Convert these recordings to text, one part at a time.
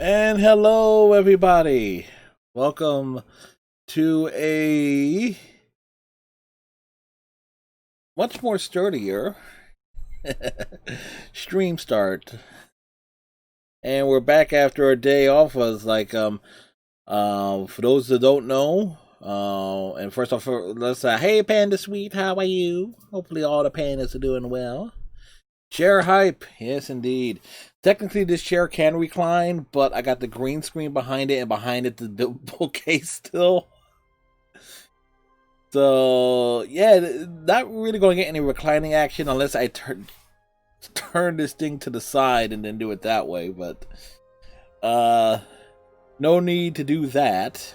And hello, everybody. Welcome to a much more sturdier stream start. And we're back after a day off. Was like, for those that don't know, and first off, let's say, hey, Panda Sweet, how are you? Hopefully, all the pandas are doing well. Chair hype, yes, indeed. Technically, this chair can recline, but I got the green screen behind it, and behind it, the bookcase still. So yeah, not really going to get any reclining action unless I turn this thing to the side and then do it that way. But no need to do that.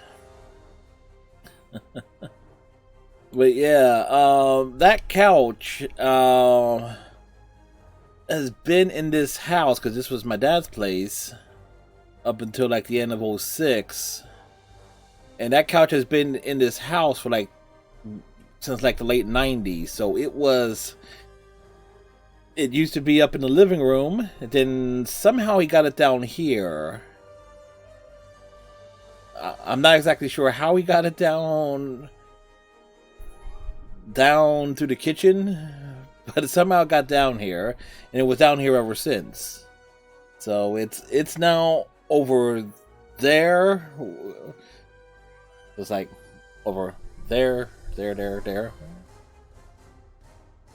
But yeah, that couch has been in this house because this was my dad's place up until like the end of 06. And that couch has been in this house for like since like the late 90s. So it used to be up in the living room, and then somehow he got it down here. I'm not exactly sure how he got it down to the kitchen, but it somehow got down here, and it was down here ever since. So it's now over there. It's like over there.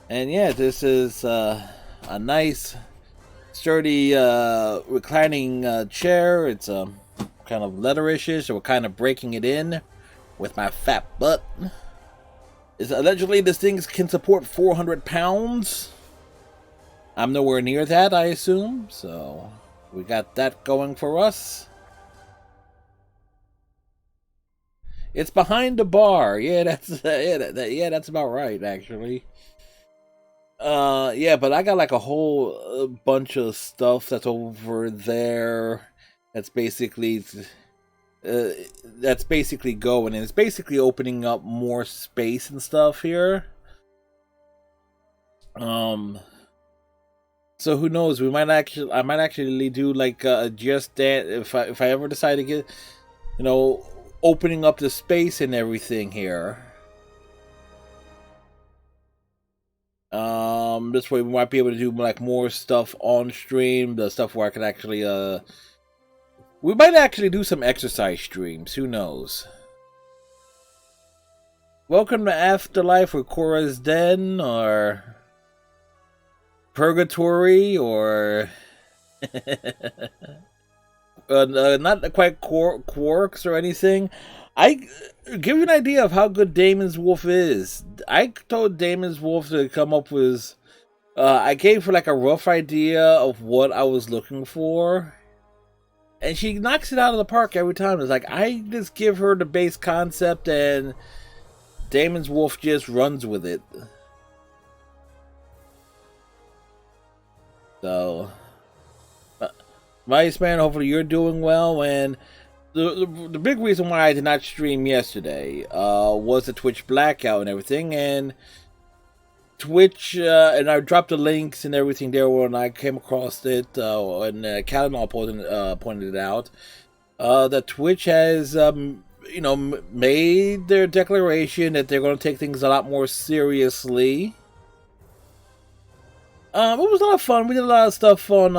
And yeah, this is a nice, sturdy, reclining chair. It's kind of leatherish, so we're kind of breaking it in with my fat butt. Allegedly, this thing can support 400 pounds. I'm nowhere near that, I assume. So we got that going for us. It's behind the bar. Yeah, that's that's about right, actually. Yeah, but I got like a whole bunch of stuff that's over there. That's basically going, and it's basically opening up more space and stuff here. So who knows? I might actually do like just that if I ever decide to get, opening up the space and everything here. This way we might be able to do like more stuff on stream, the stuff where I can actually we might actually do some exercise streams, who knows. Welcome to Afterlife or Korra's Den or Purgatory or not quite Quarks or anything. I give you an idea of how good Damon's Wolf is. I told Damon's Wolf to come up with. I gave her like a rough idea of what I was looking for, and she knocks it out of the park every time. It's like I just give her the base concept, and Damon's Wolf just runs with it. So, Vice Man, hopefully you're doing well, and the big reason why I did not stream yesterday was the Twitch blackout and everything, and Twitch, and I dropped the links and everything there when I came across it, and Kalanol pointed it out, that Twitch has, made their declaration that they're going to take things a lot more seriously. It was a lot of fun. We did a lot of stuff on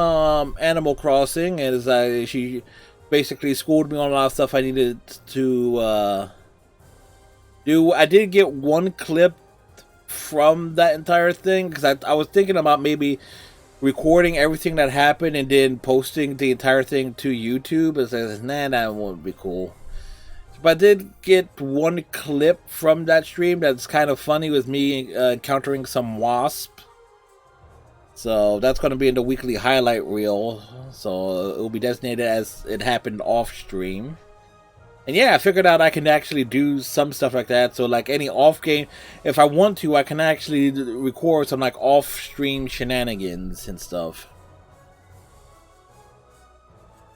Animal Crossing, and she basically schooled me on a lot of stuff I needed to do. I did get one clip from that entire thing because I was thinking about maybe recording everything that happened and then posting the entire thing to YouTube. I said, nah, that won't be cool. But I did get one clip from that stream that's kind of funny with me encountering some wasp. So that's going to be in the weekly highlight reel. So it will be designated as it happened off stream. And yeah, I figured out I can actually do some stuff like that. So like any off game, if I want to, I can actually record some like off stream shenanigans and stuff.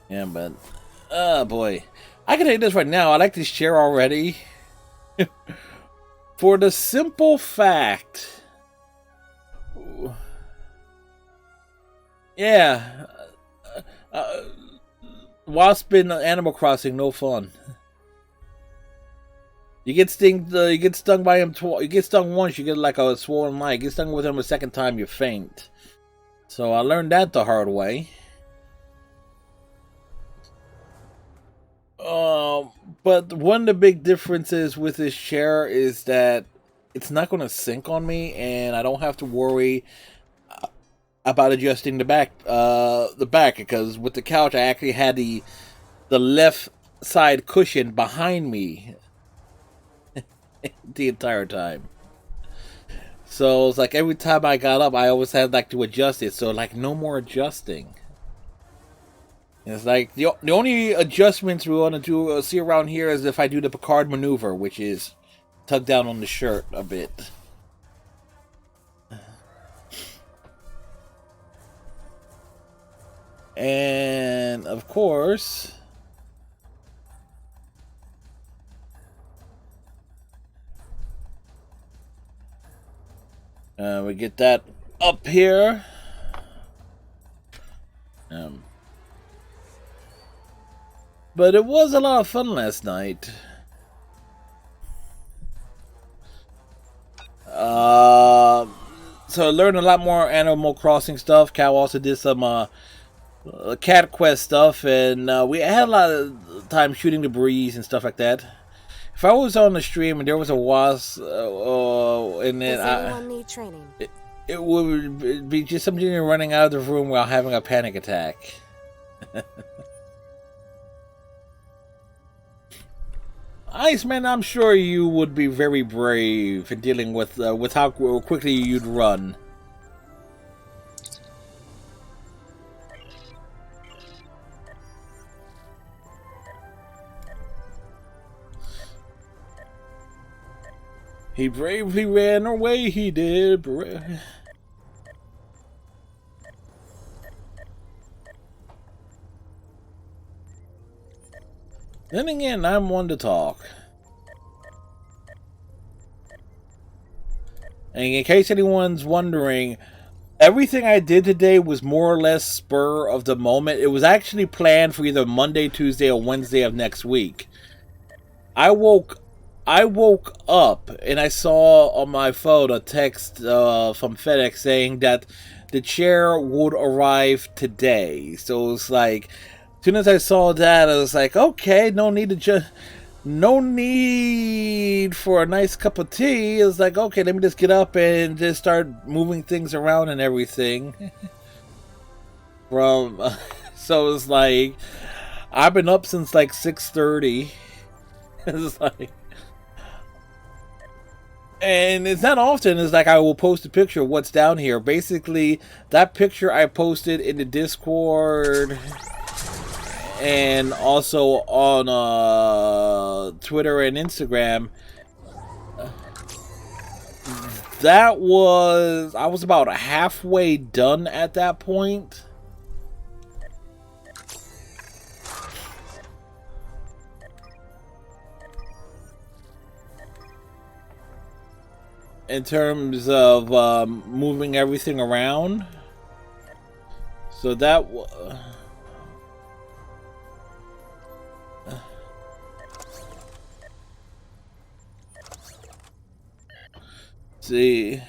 Yeah, but oh boy, I can take this right now. I like this chair already. For the simple fact, yeah. Wasp in Animal Crossing, no fun. You get you get stung by him. You get stung once, you get like a swollen leg. You get stung with him a second time, you faint. So I learned that the hard way. But one of the big differences with this chair is that it's not going to sink on me, and I don't have to worry about adjusting the back, because with the couch I actually had the left side cushion behind me the entire time. So it's like every time I got up, I always had like to adjust it. So like no more adjusting. It's like the only adjustments we want to do see around here is if I do the Picard maneuver, which is tug down on the shirt a bit. And of course, we get that up here. But it was a lot of fun last night. So I learned a lot more Animal Crossing stuff. Cal also did some Cat Quest stuff, and we had a lot of time shooting the breeze and stuff like that. If I was on the stream and there was a wasp, and then does anyone need training? It would be just something running out of the room while having a panic attack. Iceman, I'm sure you would be very brave in dealing with how quickly you'd run. He bravely ran away, he did. Then again, I'm one to talk. And in case anyone's wondering, everything I did today was more or less spur of the moment. It was actually planned for either Monday, Tuesday, or Wednesday of next week. I woke up and I saw on my phone a text from FedEx saying that the chair would arrive today. So it's like, as soon as I saw that, I was like, okay, no need for a nice cup of tea. It was like, okay, let me just get up and just start moving things around and everything. So it's like, I've been up since like 6:30. It's like, and it's not often. It's like I will post a picture of what's down here. Basically, that picture I posted in the Discord and also on Twitter and Instagram. I was about halfway done at that point. In terms of moving everything around. So that see.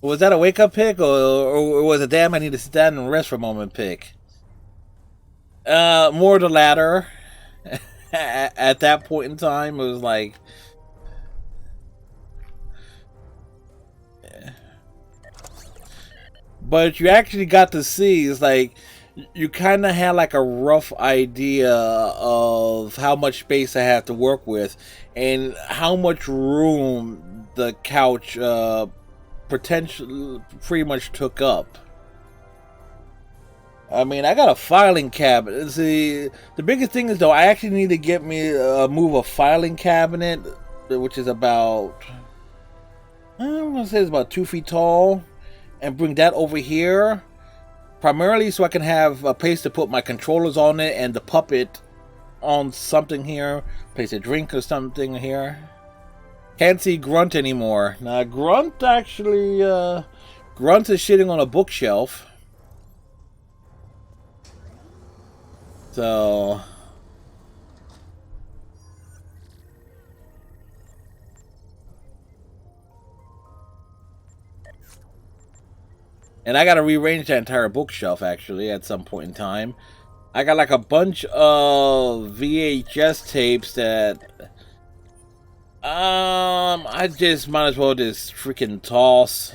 Was that a wake-up pick, or was it damn I need to sit down and rest for a moment pick? More the latter. At that point in time, it was like, but you actually got to see, it's like, you kind of had like a rough idea of how much space I have to work with and how much room the couch potentially pretty much took up. I mean, I got a filing cabinet. See, the biggest thing is, though, I actually need to get me move a filing cabinet, which is about, I'm gonna say it's about 2 feet tall, and bring that over here, primarily so I can have a place to put my controllers on it and the puppet on something here, place a drink or something here. Can't see Grunt anymore. Now, Grunt actually Grunt is shitting on a bookshelf. So... And I gotta rearrange that entire bookshelf, actually, at some point in time. I got like a bunch of VHS tapes that... I just might as well just freaking toss.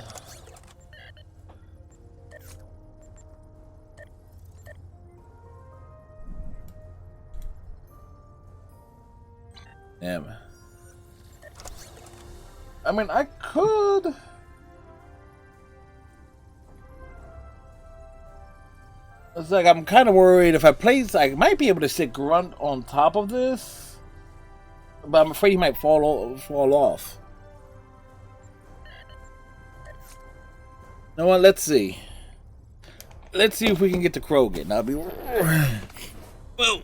Damn. I mean, I could... It's like I'm kind of worried if I place, I might be able to sit Grunt on top of this, but I'm afraid he might fall off. You know what? Let's see. Let's see if we can get to Krogan. I'll be. Whoa.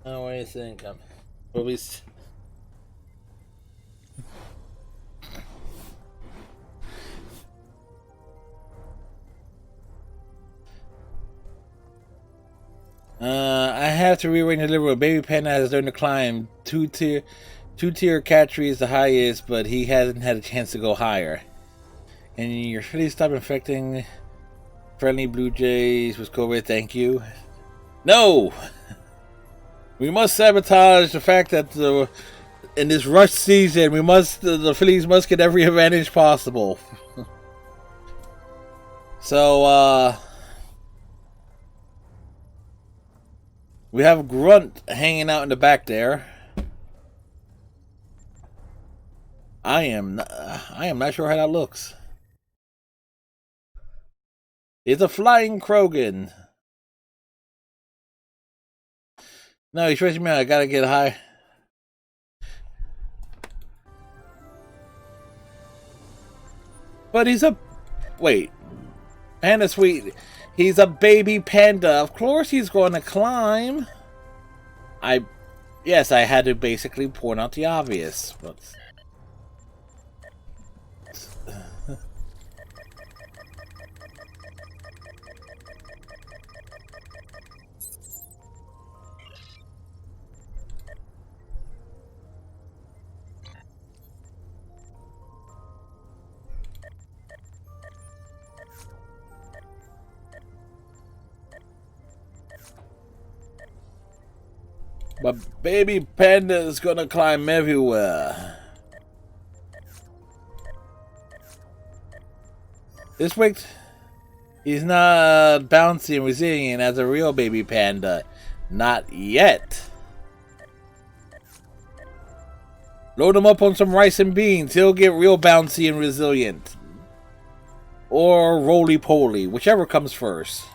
What do you think? Probably. I have to rearrange the liver. Baby Panda has learned to climb. Two-tier Catry is the highest, but he hasn't had a chance to go higher. And you're really stop infecting friendly Blue Jays with COVID. Thank you. No! We must sabotage the fact that in this rush season, the Phillies must get every advantage possible. So, we have Grunt hanging out in the back there. I am not sure how that looks. It's a flying Krogan. No, he's stretching me out. I gotta get high. But he's a... Wait. Panda Sweet. He's a baby panda. Of course he's going to climb. Yes, I had to basically point out the obvious. But... But baby panda is gonna climb everywhere. This week, he's not bouncy and resilient as a real baby panda. Not yet. Load him up on some rice and beans. He'll get real bouncy and resilient. Or roly-poly, whichever comes first.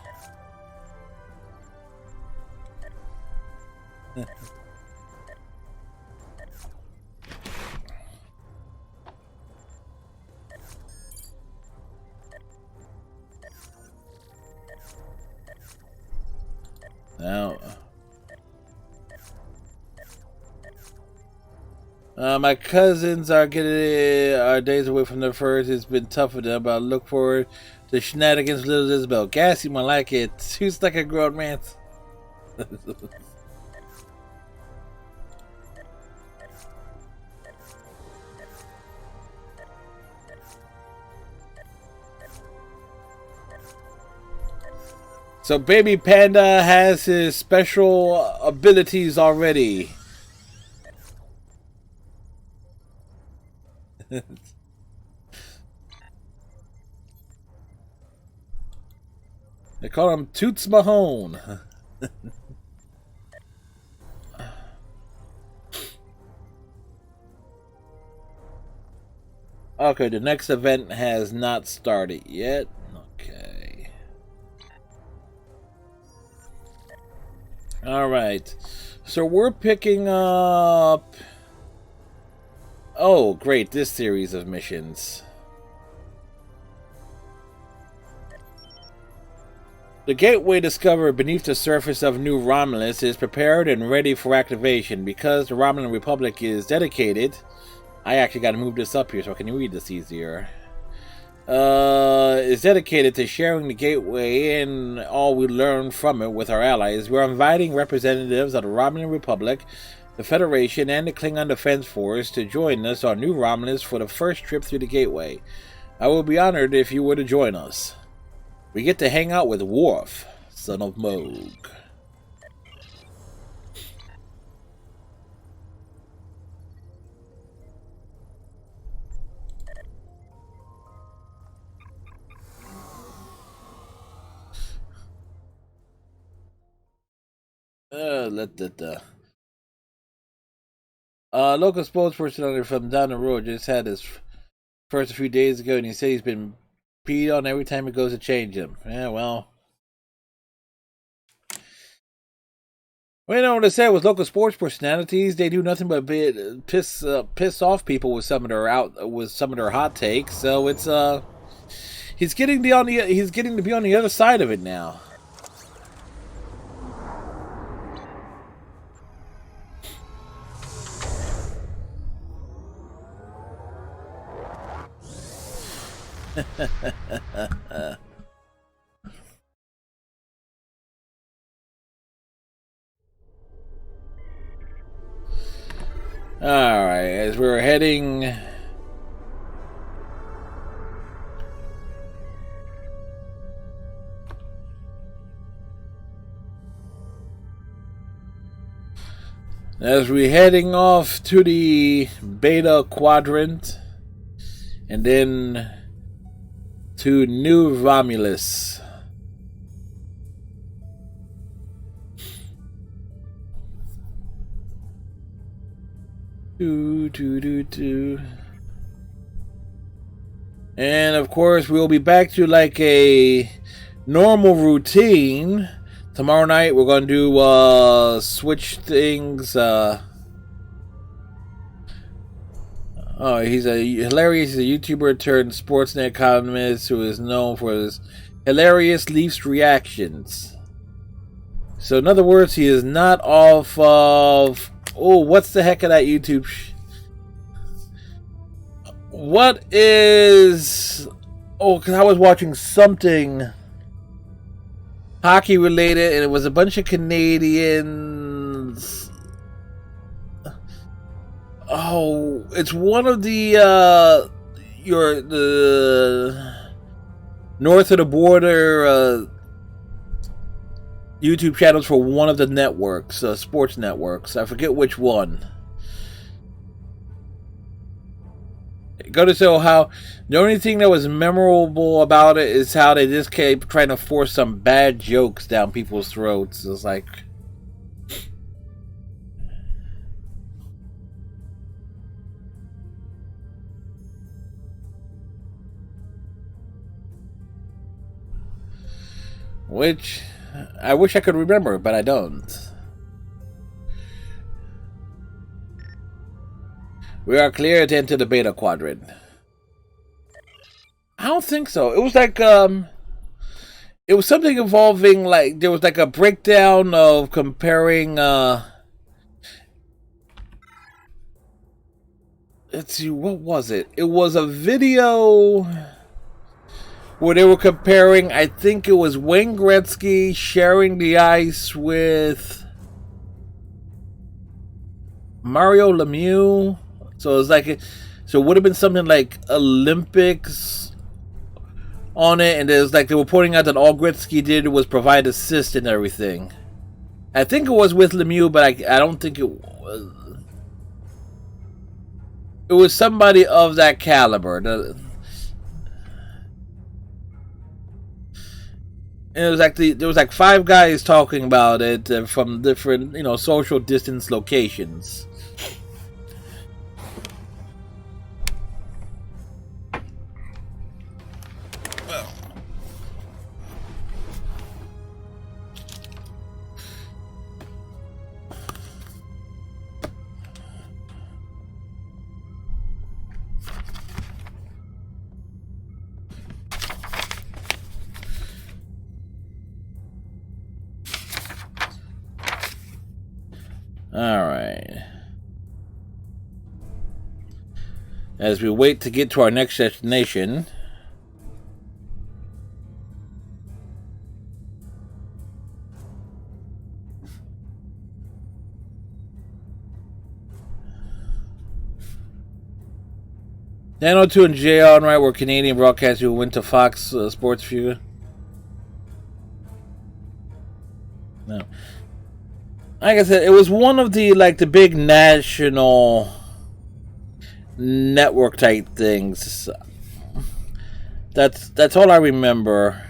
Now, my cousins are getting our days away from their furs. It's been tough for them, but I look forward to shenanigans with little Isabel. Gassy, more like it. She's like a grown man. So baby panda has his special abilities already. They call him Toots Mahone. Okay, the next event has not started yet. Okay. Alright. So we're picking up... Oh, great, this series of missions. The gateway discovered beneath the surface of New Romulus is prepared and ready for activation. Because the Romulan Republic is dedicated... I actually got to move this up here so I can read this easier. Is dedicated to sharing the gateway and all we learn from it with our allies. We're inviting representatives of the Romulan Republic, the Federation, and the Klingon Defense Force to join us on New Romulus for the first trip through the gateway. I will be honored if you were to join us. We get to hang out with Worf, son of Mogh. Local spokesperson from down the road just had his first a few days ago, and he said he's been peed on every time he goes to change him. Yeah, well. Well, you know what I said with local sports personalities, they do nothing but piss off people with some of their hot takes. So it's he's getting to be on the other side of it now. Alright, as we're heading... As we're heading off to the Beta Quadrant, and then to New Romulus. And of course, we'll be back to like a normal routine. Tomorrow night, we're going to do switch things. Oh, he's hilarious. He's a YouTuber turned Sportsnet columnist who is known for his hilarious Leafs reactions. So, in other words, he is not off of... Oh, what's the heck of that YouTube? What is... Oh, because I was watching something hockey related, and it was a bunch of Canadians. Oh, it's one of the north of the border YouTube channels for one of the networks, sports networks. I forget which one. Go to show how the only thing that was memorable about it is how they just kept trying to force some bad jokes down people's throats. It's like... Which I wish I could remember, but I don't. We are clear to enter the Beta Quadrant. I don't think so. It was like it was something involving like there was like a breakdown of comparing let's see, what was it? It was a video where they were comparing, I think it was Wayne Gretzky sharing the ice with Mario Lemieux. So it was like, so it would have been something like Olympics on it, and there's like they were pointing out that all Gretzky did was provide assist and everything. I think it was with Lemieux, but I don't think it was. It was somebody of that caliber. And it was actually there was like five guys talking about it from different social distance locations. All right. As we wait to get to our next destination. Dan 02 and Jay Onright were Canadian broadcasters who went to Fox Sports View. No. Like I said, it was one of the the big national network type things. That's all I remember.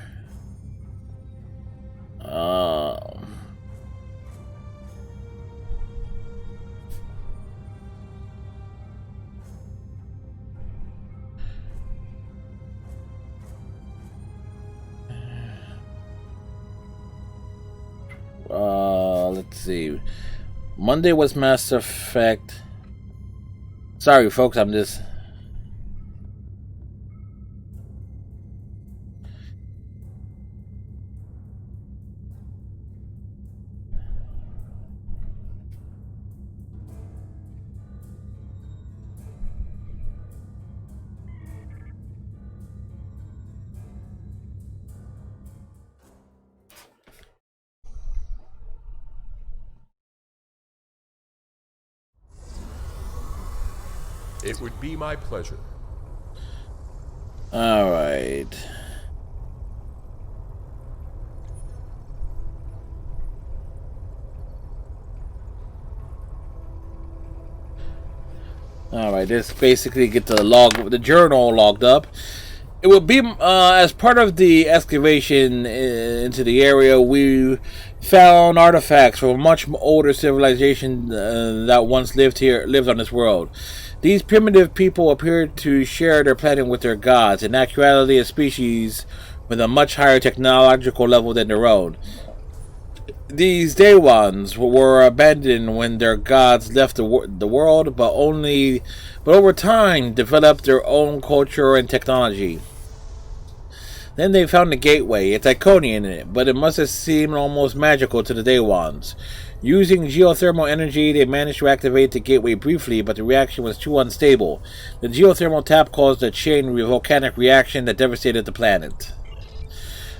Let's see. Monday was Mass Effect. Sorry, folks, I'm just. It would be my pleasure. All right. All right. This basically get the journal logged up. It would be as part of the excavation into the area. We found artifacts from a much older civilization that once lived on this world. These primitive people appeared to share their planet with their gods, in actuality a species with a much higher technological level than their own. These day ones were abandoned when their gods left the world, but over time developed their own culture and technology. Then they found the gateway. It's Iconian in it, but it must have seemed almost magical to the Day Ones. Using geothermal energy, they managed to activate the gateway briefly, but the reaction was too unstable. The geothermal tap caused a chain volcanic reaction that devastated the planet.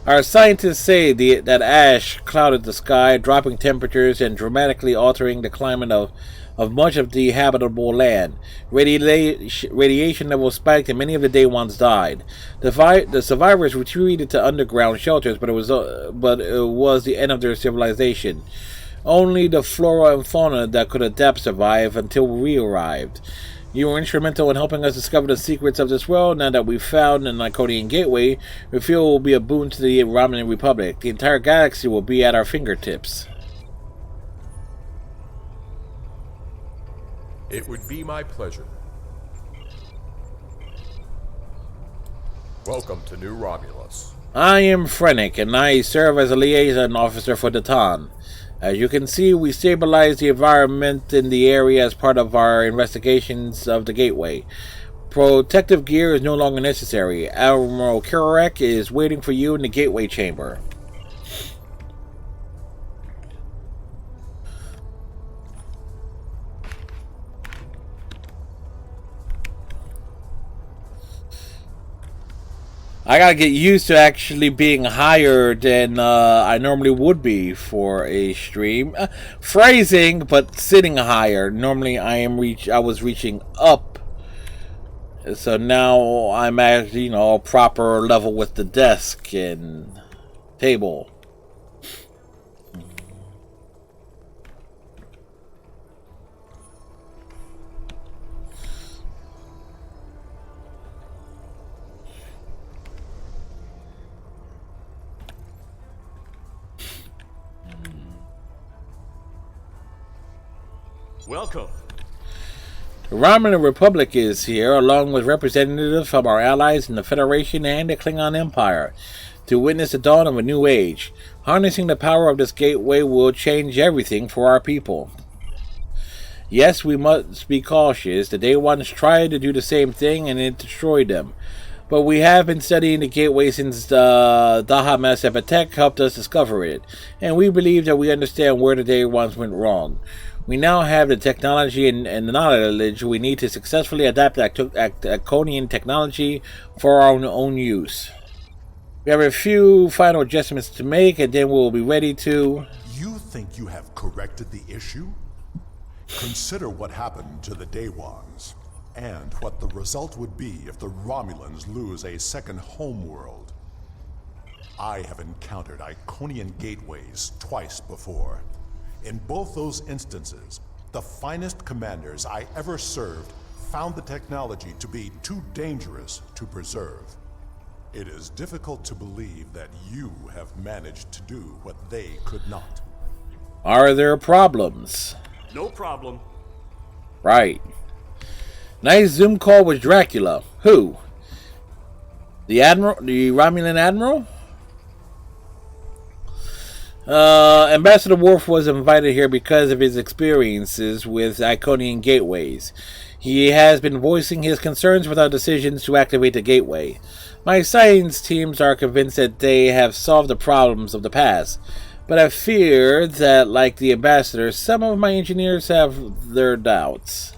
Our scientists say that ash clouded the sky, dropping temperatures and dramatically altering the climate of much of the habitable land. Radiation levels spiked and many of the Day Ones died. The survivors retreated to underground shelters, but it was the end of their civilization. Only the flora and fauna that could adapt survived until we arrived. You were instrumental in helping us discover the secrets of this world. Now that we've found the Iconian Gateway, we feel it will be a boon to the Romulan Republic. The entire galaxy will be at our fingertips. It would be my pleasure. Welcome to New Romulus. I am Frennick, and I serve as a liaison officer for Datan. As you can see, we stabilized the environment in the area as part of our investigations of the Gateway. Protective gear is no longer necessary. Admiral Kirek is waiting for you in the Gateway chamber. I gotta get used to actually being higher than I normally would be for a stream. Phrasing, but sitting higher. Normally I was reaching up. So now I'm at, a proper level with the desk and table. Welcome. The Romulan Republic is here, along with representatives from our allies in the Federation and the Klingon Empire, to witness the dawn of a new age. Harnessing the power of this gateway will change everything for our people. Yes, we must be cautious. The Day Ones tried to do the same thing and it destroyed them. But we have been studying the gateway since the Daha Master Patek helped us discover it, and we believe that we understand where the Day Ones went wrong. We now have the technology and the knowledge we need to successfully adapt Iconian technology for our own use. We have a few final adjustments to make, and then we'll be ready to... You think you have corrected the issue? Consider what happened to the Day Ones, and what the result would be if the Romulans lose a second homeworld. I have encountered Iconian gateways twice before. In both those instances, the finest commanders I ever served found the technology to be too dangerous to preserve. It is difficult to believe that you have managed to do what they could not. Are there problems? No problem. Right. Nice Zoom call with Dracula. Who? The Admiral? The Romulan Admiral? Ambassador Worf was invited here because of his experiences with Iconian gateways. He has been voicing his concerns with our decisions to activate the gateway. My science teams are convinced that they have solved the problems of the past, but I fear that, like the ambassador, some of my engineers have their doubts.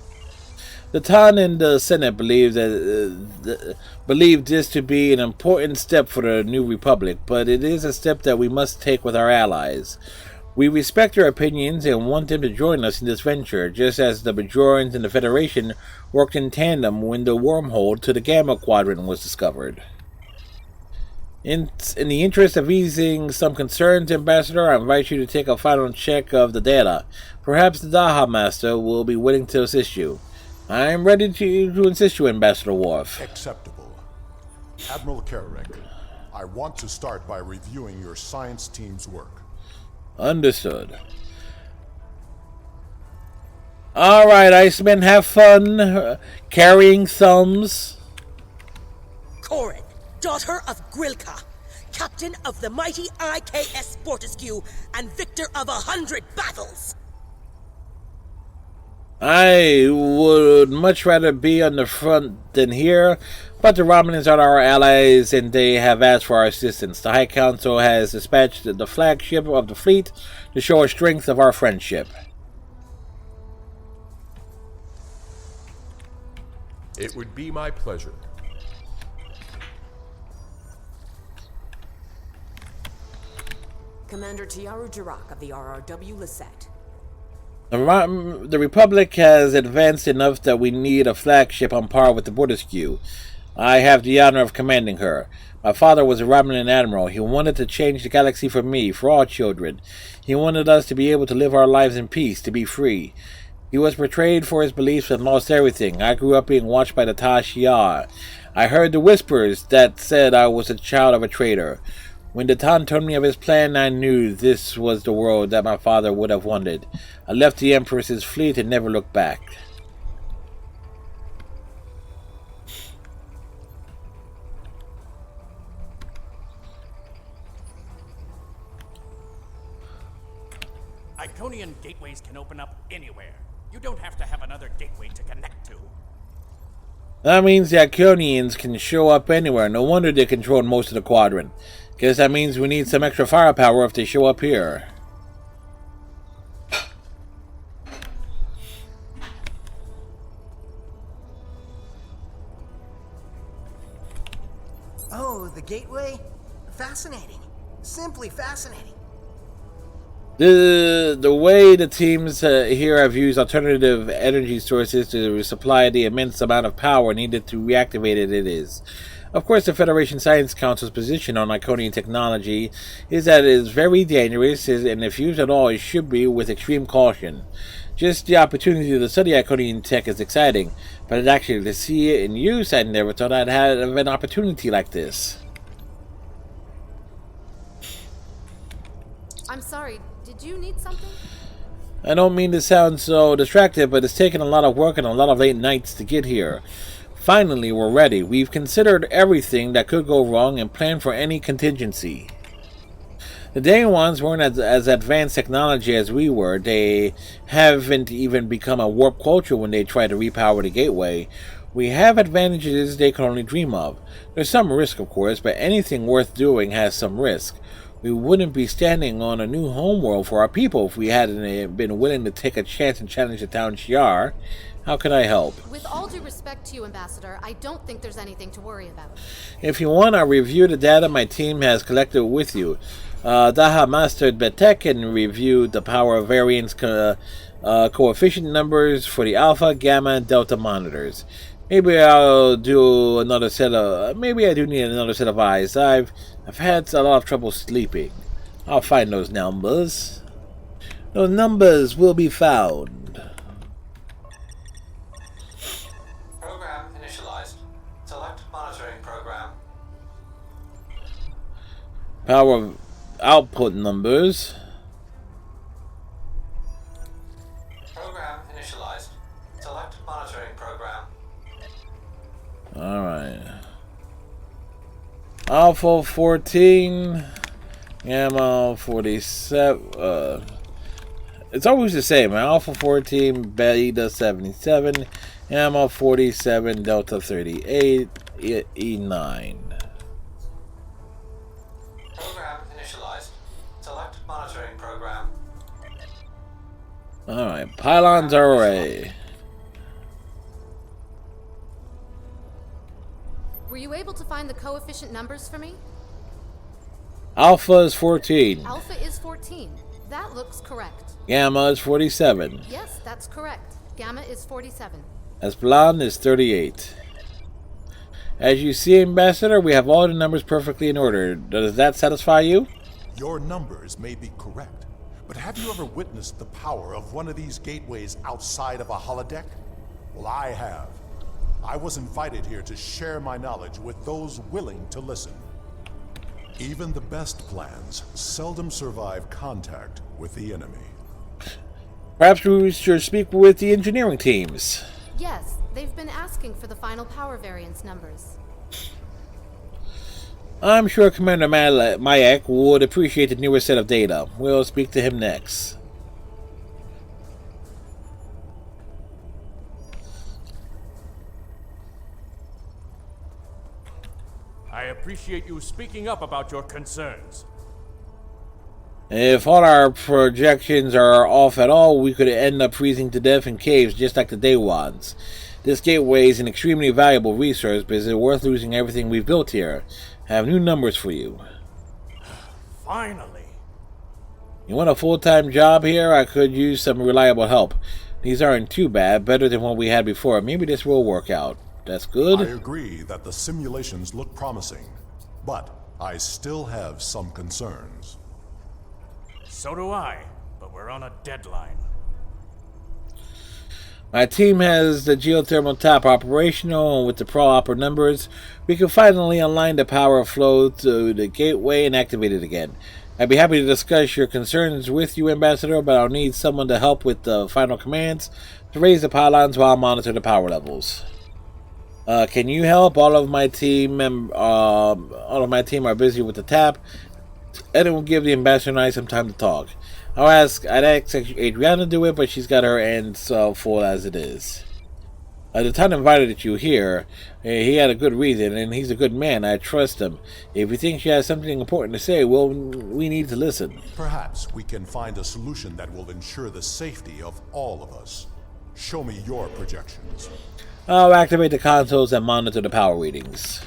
The Tan and the Senate believe this to be an important step for the New Republic, but it is a step that we must take with our allies. We respect their opinions and want them to join us in this venture, just as the Bajorans and the Federation worked in tandem when the wormhole to the Gamma Quadrant was discovered. In the interest of easing some concerns, Ambassador, I invite you to take a final check of the data. Perhaps the Daha Master will be willing to assist you. I am ready to assist you, Ambassador Worf. Acceptable. Admiral Kararek, I want to start by reviewing your science team's work. Understood. Alright, Iceman, have fun carrying thumbs. Corin, daughter of Grilka, captain of the mighty IKS Fortescue, and victor of 100 battles. I would much rather be on the front than here, but the Romulans are our allies and they have asked for our assistance. The High Council has dispatched the flagship of the fleet to show a strength of our friendship. It would be my pleasure. Commander Tiaru Jirak of the RRW Lisette. The Republic has advanced enough that we need a flagship on par with the Fortescue. I have the honor of commanding her. My father was a Romulan admiral. He wanted to change the galaxy for me, for all children. He wanted us to be able to live our lives in peace, to be free. He was betrayed for his beliefs and lost everything. I grew up being watched by the Tash Yar. I heard the whispers that said I was a child of a traitor. When the Tan told me of his plan, I knew this was the world that my father would have wanted. I left the Empress's fleet and never looked back. Iconian gateways can open up anywhere. You don't have to have another gateway to connect to. That means the Iconians can show up anywhere. No wonder they control most of the quadrant. Guess that means we need some extra firepower if they show up here. Oh, the gateway? Fascinating. Simply fascinating. The way the teams here have used alternative energy sources to supply the immense amount of power needed to reactivate it is. Of course, the Federation Science Council's position on Iconian technology is that it is very dangerous, and if used at all, it should be with extreme caution. Just the opportunity to study Iconian tech is exciting, but actually to see it in use, I never thought I'd have an opportunity like this. I'm sorry, did you need something? I don't mean to sound so distracted, but it's taken a lot of work and a lot of late nights to get here. Finally, we're ready. We've considered everything that could go wrong and planned for any contingency. The Day Ones weren't as advanced technology as we were. They haven't even become a warp culture when they try to repower the gateway. We have advantages they can only dream of. There's some risk, of course, but anything worth doing has some risk. We wouldn't be standing on a new homeworld for our people if we hadn't been willing to take a chance and challenge the town Shiar. How can I help? With all due respect to you, Ambassador, I don't think there's anything to worry about. If you want, I'll review the data my team has collected with you. Daha mastered Betek and reviewed the power variance coefficient numbers for the Alpha, Gamma, and Delta monitors. Maybe I'll do another set of... Maybe I do need another set of eyes. I've had a lot of trouble sleeping. I'll find those numbers. Those numbers will be found. Program initialized. Select monitoring program. Power output numbers. Program initialized. Select monitoring program. Alright. Alpha 14. Gamma 47. It's always the same. Alpha 14, Beta 77, Gamma 47, Delta 38, E9. Program initialized. Select monitoring program. Alright, pylons are array. Were you able to find the coefficient numbers for me? Alpha is 14. Alpha is 14. That looks correct. Gamma is 47. Yes, that's correct. Gamma is 47. Esplan is 38. As you see, Ambassador, we have all the numbers perfectly in order. Does that satisfy you? Your numbers may be correct, but have you ever witnessed the power of one of these gateways outside of a holodeck? Well, I have. I was invited here to share my knowledge with those willing to listen. Even the best plans seldom survive contact with the enemy. Perhaps we should speak with the engineering teams. Yes, they've been asking for the final power variance numbers. I'm sure Commander Mayak would appreciate the newest set of data. We'll speak to him next. I appreciate you speaking up about your concerns. If all our projections are off at all, we could end up freezing to death in caves just like the Daywans. This gateway is an extremely valuable resource, but is it worth losing everything we've built here? I have new numbers for you. Finally. You want a full-time job here? I could use some reliable help. These aren't too bad, better than what we had before. Maybe this will work out. That's good. I agree that the simulations look promising, but I still have some concerns. So do I, but we're on a deadline. My team has the geothermal tap operational, and with the proper numbers, we can finally align the power flow to the gateway and activate it again. I'd be happy to discuss your concerns with you, Ambassador, but I'll need someone to help with the final commands to raise the pylons while I monitor the power levels. Can you help? All of my team are busy with the tap, and it will give the Ambassador and I some time to talk. I'd ask Adriana to do it, but she's got her hands full as it is. The town invited you here. He had a good reason, and he's a good man. I trust him. If you think she has something important to say, well, we need to listen. Perhaps we can find a solution that will ensure the safety of all of us. Show me your projections. I'll activate the consoles and monitor the power readings.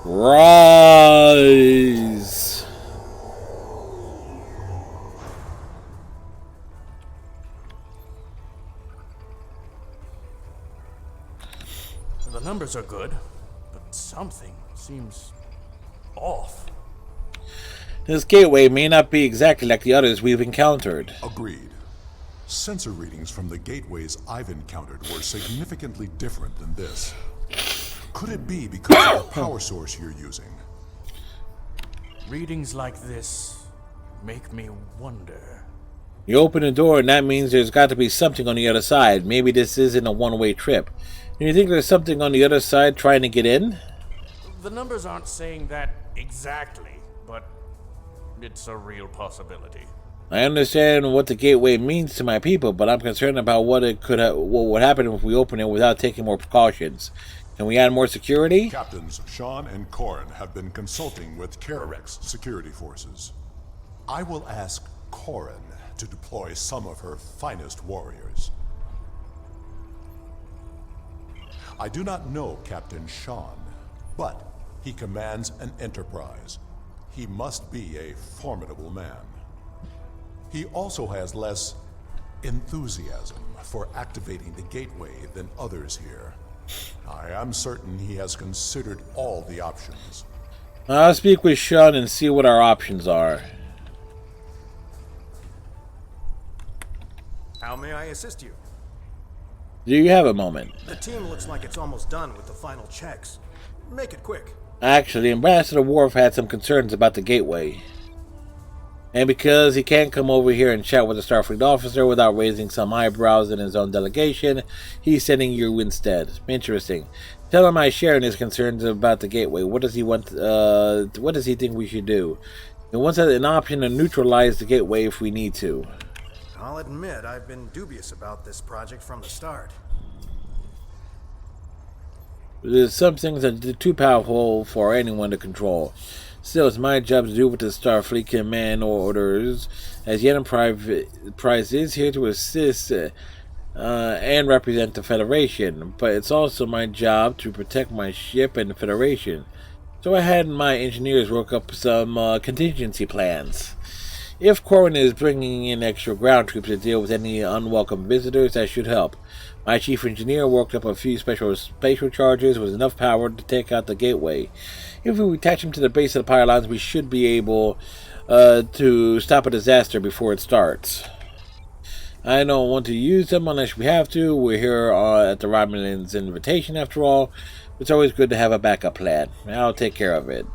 Rise! numbers are good, but something seems off. This gateway may not be exactly like the others we've encountered. Agreed. Sensor readings from the gateways I've encountered were significantly different than this. Could it be because of the power source you're using? Readings like this make me wonder. You open the door and that means there's got to be something on the other side. Maybe this isn't a one-way trip. Do you think there's something on the other side trying to get in? The numbers aren't saying that exactly, but it's a real possibility. I understand what the gateway means to my people, but I'm concerned about what would happen if we open it without taking more precautions. Can we add more security? Captains Sean and Corin have been consulting with Kararek's security forces. I will ask Corin to deploy some of her finest warriors. I do not know Captain Sean, but he commands an enterprise. He must be a formidable man. He also has less enthusiasm for activating the gateway than others here. I am certain he has considered all the options. I'll speak with Sean and see what our options are. How may I assist you? Do you have a moment? The team looks like it's almost done with the final checks. Make it quick. Actually, Ambassador Worf had some concerns about the gateway. And because he can't come over here and chat with a Starfleet officer without raising some eyebrows in his own delegation, he's sending you instead. Interesting. Tell him I share in his concerns about the gateway. What does he want? What does he think we should do? He wants an option to neutralize the gateway if we need to. I'll admit I've been dubious about this project from the start. There's some things that are too powerful for anyone to control. Still, it's my job to do what the Starfleet command orders, as the Enterprise is here to assist and represent the Federation, but it's also my job to protect my ship and the Federation. So I had my engineers work up some contingency plans. If Corin is bringing in extra ground troops to deal with any unwelcome visitors, that should help. My chief engineer worked up a few special spatial charges with enough power to take out the gateway. If we attach them to the base of the pylons, we should be able to stop a disaster before it starts. I don't want to use them unless we have to. We're here at the Romulans' invitation after all. It's always good to have a backup plan. I'll take care of it.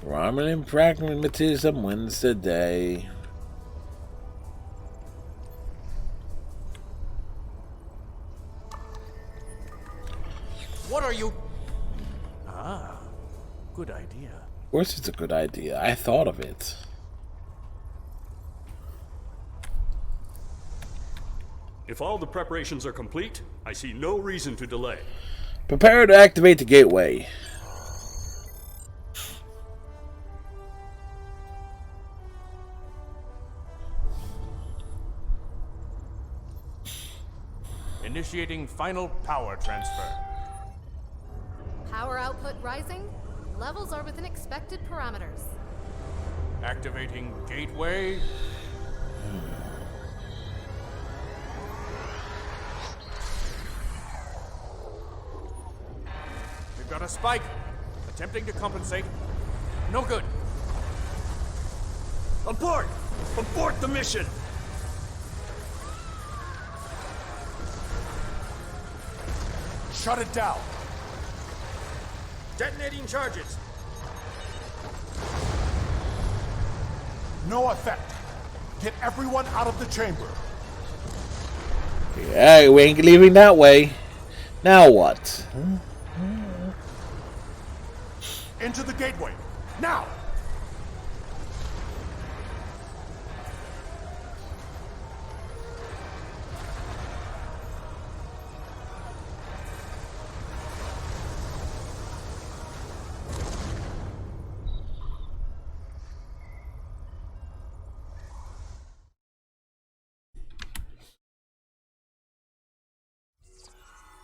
Romulan pragmatism wins the day. What are you... Ah, good idea. Of course it's a good idea. I thought of it. If all the preparations are complete, I see no reason to delay. Prepare to activate the gateway. Initiating final power transfer. Power output rising. Levels are within expected parameters. Activating gateway. We've got a spike. Attempting to compensate. No good. Abort! Abort the mission! Shut it down! Detonating charges. No effect. Get everyone out of the chamber. Yeah, we ain't leaving that way. Now what? Into the gateway. Now!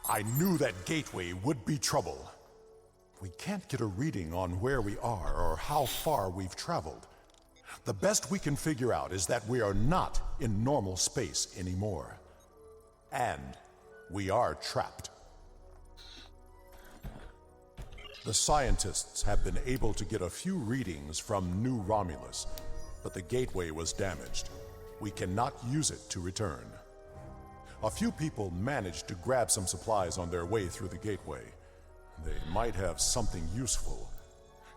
I knew that gateway would be trouble. We can't get a reading on where we are or how far we've traveled. The best we can figure out is that we are not in normal space anymore. And we are trapped. The scientists have been able to get a few readings from New Romulus, but the gateway was damaged. We cannot use it to return. A few people managed to grab some supplies on their way through the gateway. They might have something useful.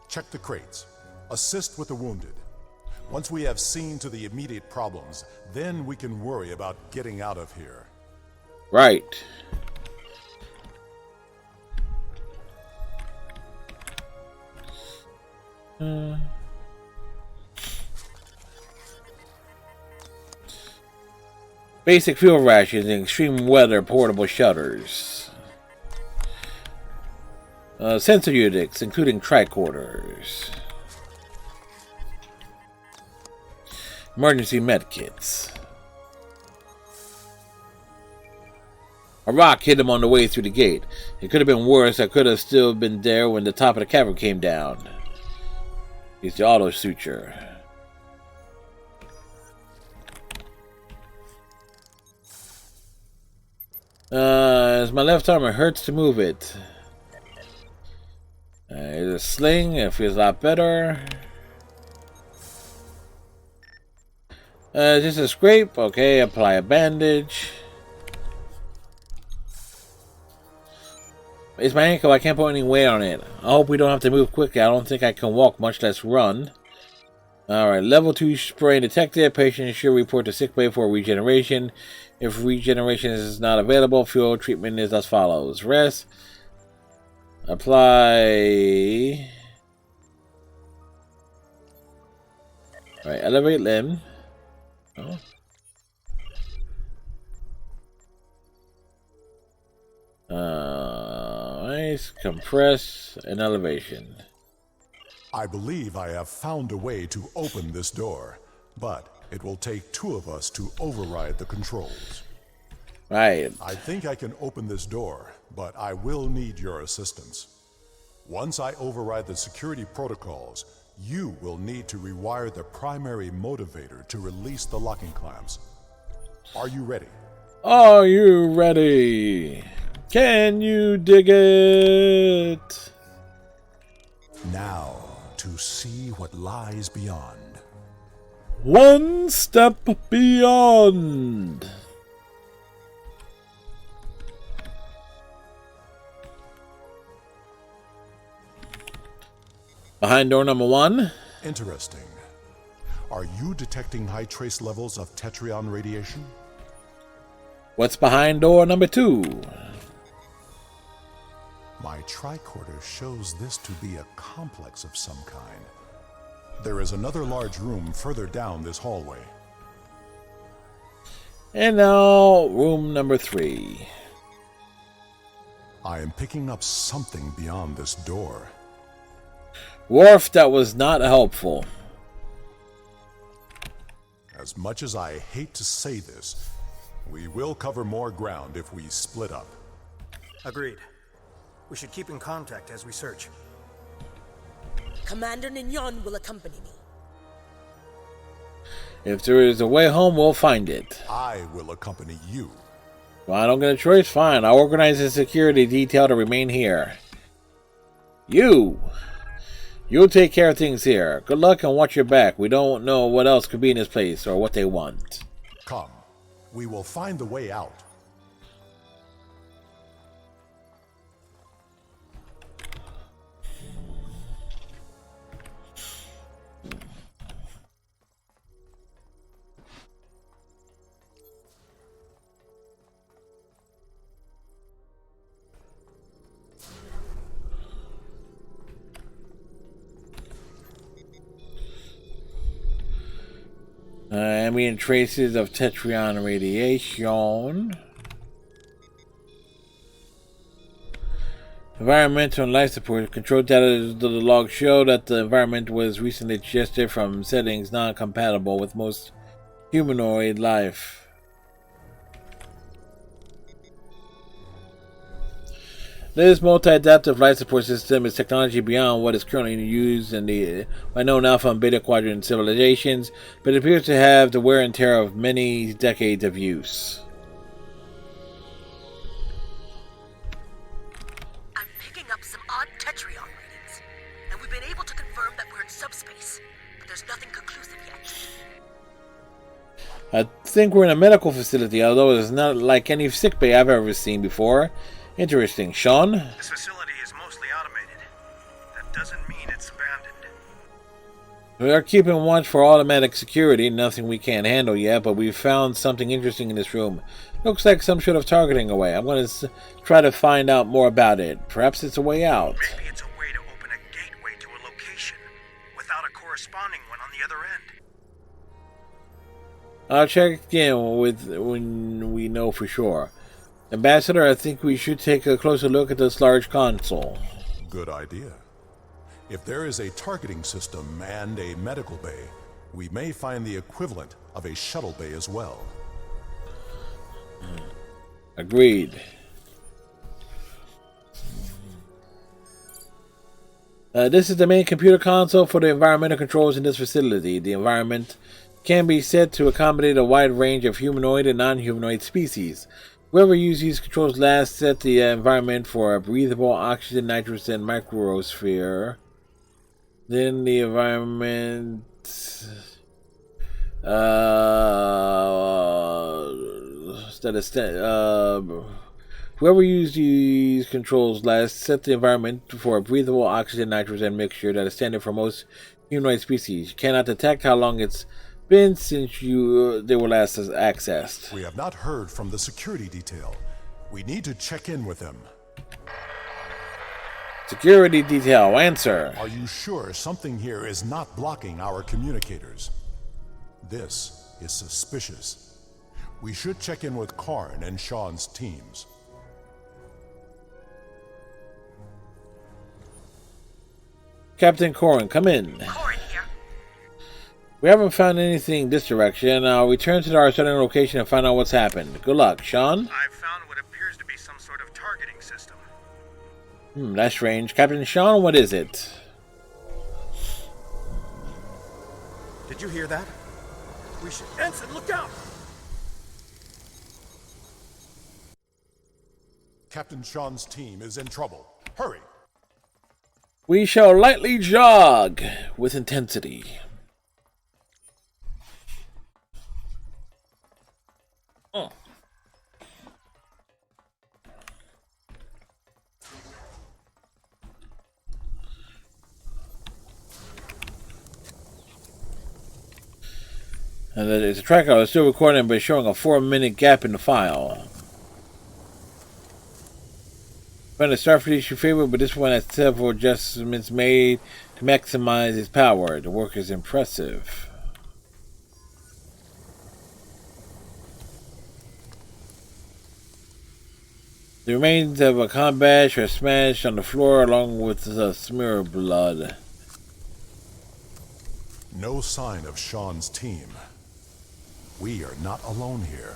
Check the crates. Assist with the wounded. Once we have seen to the immediate problems, then we can worry about getting out of here. Right. Basic fuel rations and extreme weather portable shutters. Sensor units, including tricorders. Emergency medkits. A rock hit him on the way through the gate. It could have been worse. I could have still been there when the top of the cavern came down. Use the auto suture. As my left arm, it hurts to move it. There's a sling. It feels a lot better. Just a scrape. Okay, apply a bandage. It's my ankle. I can't put any weight on it. I hope we don't have to move quickly. I don't think I can walk, much less run. Alright, level 2 sprain detected. Patient should report to sickbay for regeneration. If regeneration is not available, fuel treatment is as follows. Rest. Apply. Alright, elevate limb. Oh. Nice. Compress and elevation. I believe I have found a way to open this door, but it will take 2 of us to override the controls. Right. I think I can open this door, but I will need your assistance. Once I override the security protocols, you will need to rewire the primary motivator to release the locking clamps. Are you ready? Are you ready? Can you dig it? Now, to see what lies beyond. One step beyond. Behind door number 1. Interesting. Are you detecting high trace levels of Tetrion radiation? What's behind door number 2? My tricorder shows this to be a complex of some kind. There is another large room further down this hallway. And now, room number 3. I am picking up something beyond this door. Worf, that was not helpful. As much as I hate to say this, we will cover more ground if we split up. Agreed. We should keep in contact as we search. Commander Nignon will accompany me. If there is a way home, we'll find it. I will accompany you. Well, I don't get a choice. Fine. I'll organize a security detail to remain here. You'll take care of things here. Good luck and watch your back. We don't know what else could be in this place or what they want. Come. We will find the way out. Ambient traces of Tetrion radiation. Environmental and life support. Control data to the log show that the environment was recently adjusted from settings non-compatible with most humanoid life. This multi-adaptive life support system is technology beyond what is currently used in the unknown Alpha and Beta Quadrant civilizations, but it appears to have the wear and tear of many decades of use. I'm picking up some odd Tetrion readings, and we've been able to confirm that we're in subspace, but there's nothing conclusive yet. I think we're in a medical facility, although it's not like any sickbay I've ever seen before. Interesting. Sean? This facility is mostly automated. That doesn't mean it's abandoned. We are keeping watch for automatic security. Nothing we can't handle yet, but we've found something interesting in this room. Looks like some sort of targeting away. I'm going to try to find out more about it. Perhaps it's a way out. Maybe it's a way to open a gateway to a location without a corresponding one on the other end. I'll check in when we know for sure. Ambassador, I think we should take a closer look at this large console. Good idea. If there is a targeting system and a medical bay, we may find the equivalent of a shuttle bay as well. Agreed. This is the main computer console for the environmental controls in this facility. The environment can be set to accommodate a wide range of humanoid and non-humanoid species. Whoever uses these controls last set the environment for a breathable oxygen, nitrogen, microsphere. Then the environment whoever used these controls last set the environment for a breathable oxygen, nitrogen mixture that is standard for most humanoid species. You cannot detect how long it's been since they were last accessed. We have not heard from the security detail. We need to check in with them. Security detail, answer. Are you sure something here is not blocking our communicators? This is suspicious. We should check in with Karn and Sean's teams. Captain Corrin, come in. Corrin here. We haven't found anything this direction. I'll return to our starting location and find out what's happened. Good luck, Sean. I've found what appears to be some sort of targeting system. That's strange. Captain Sean, what is it? Did you hear that? We should... Ensign, look out! Captain Sean's team is in trouble. Hurry! We shall lightly jog with intensity. Oh. And it's a tracker. I was still recording, but showing a 4-minute gap in the file. When the Starfleet is your favorite, but this one has several adjustments made to maximize its power. The work is impressive. The remains of a combat are smashed on the floor along with a smear of blood. No sign of Sean's team. We are not alone here.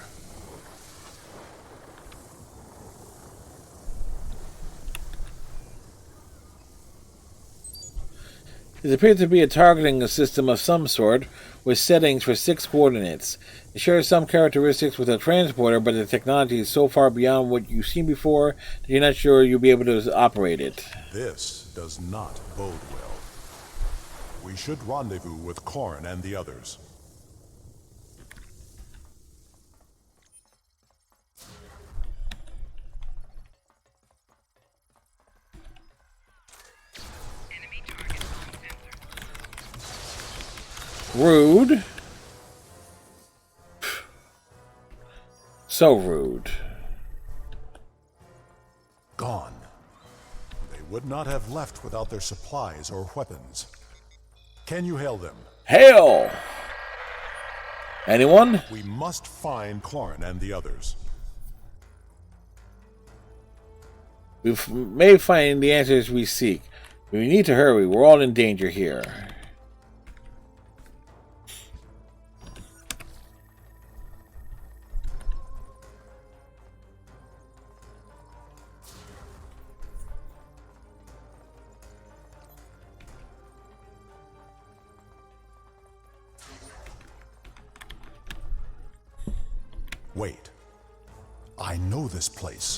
It appears to be a targeting system of some sort, with settings for 6 coordinates. It shares some characteristics with a transporter, but the technology is so far beyond what you've seen before that you're not sure you'll be able to operate it. This does not bode well. We should rendezvous with Corrin and the others. Rude. So rude. Gone. They would not have left without their supplies or weapons. Can you hail them? Hail! Anyone? We must find Corrin and the others. We may find the answers we seek. We need to hurry. We're all in danger here. wait. I know this place.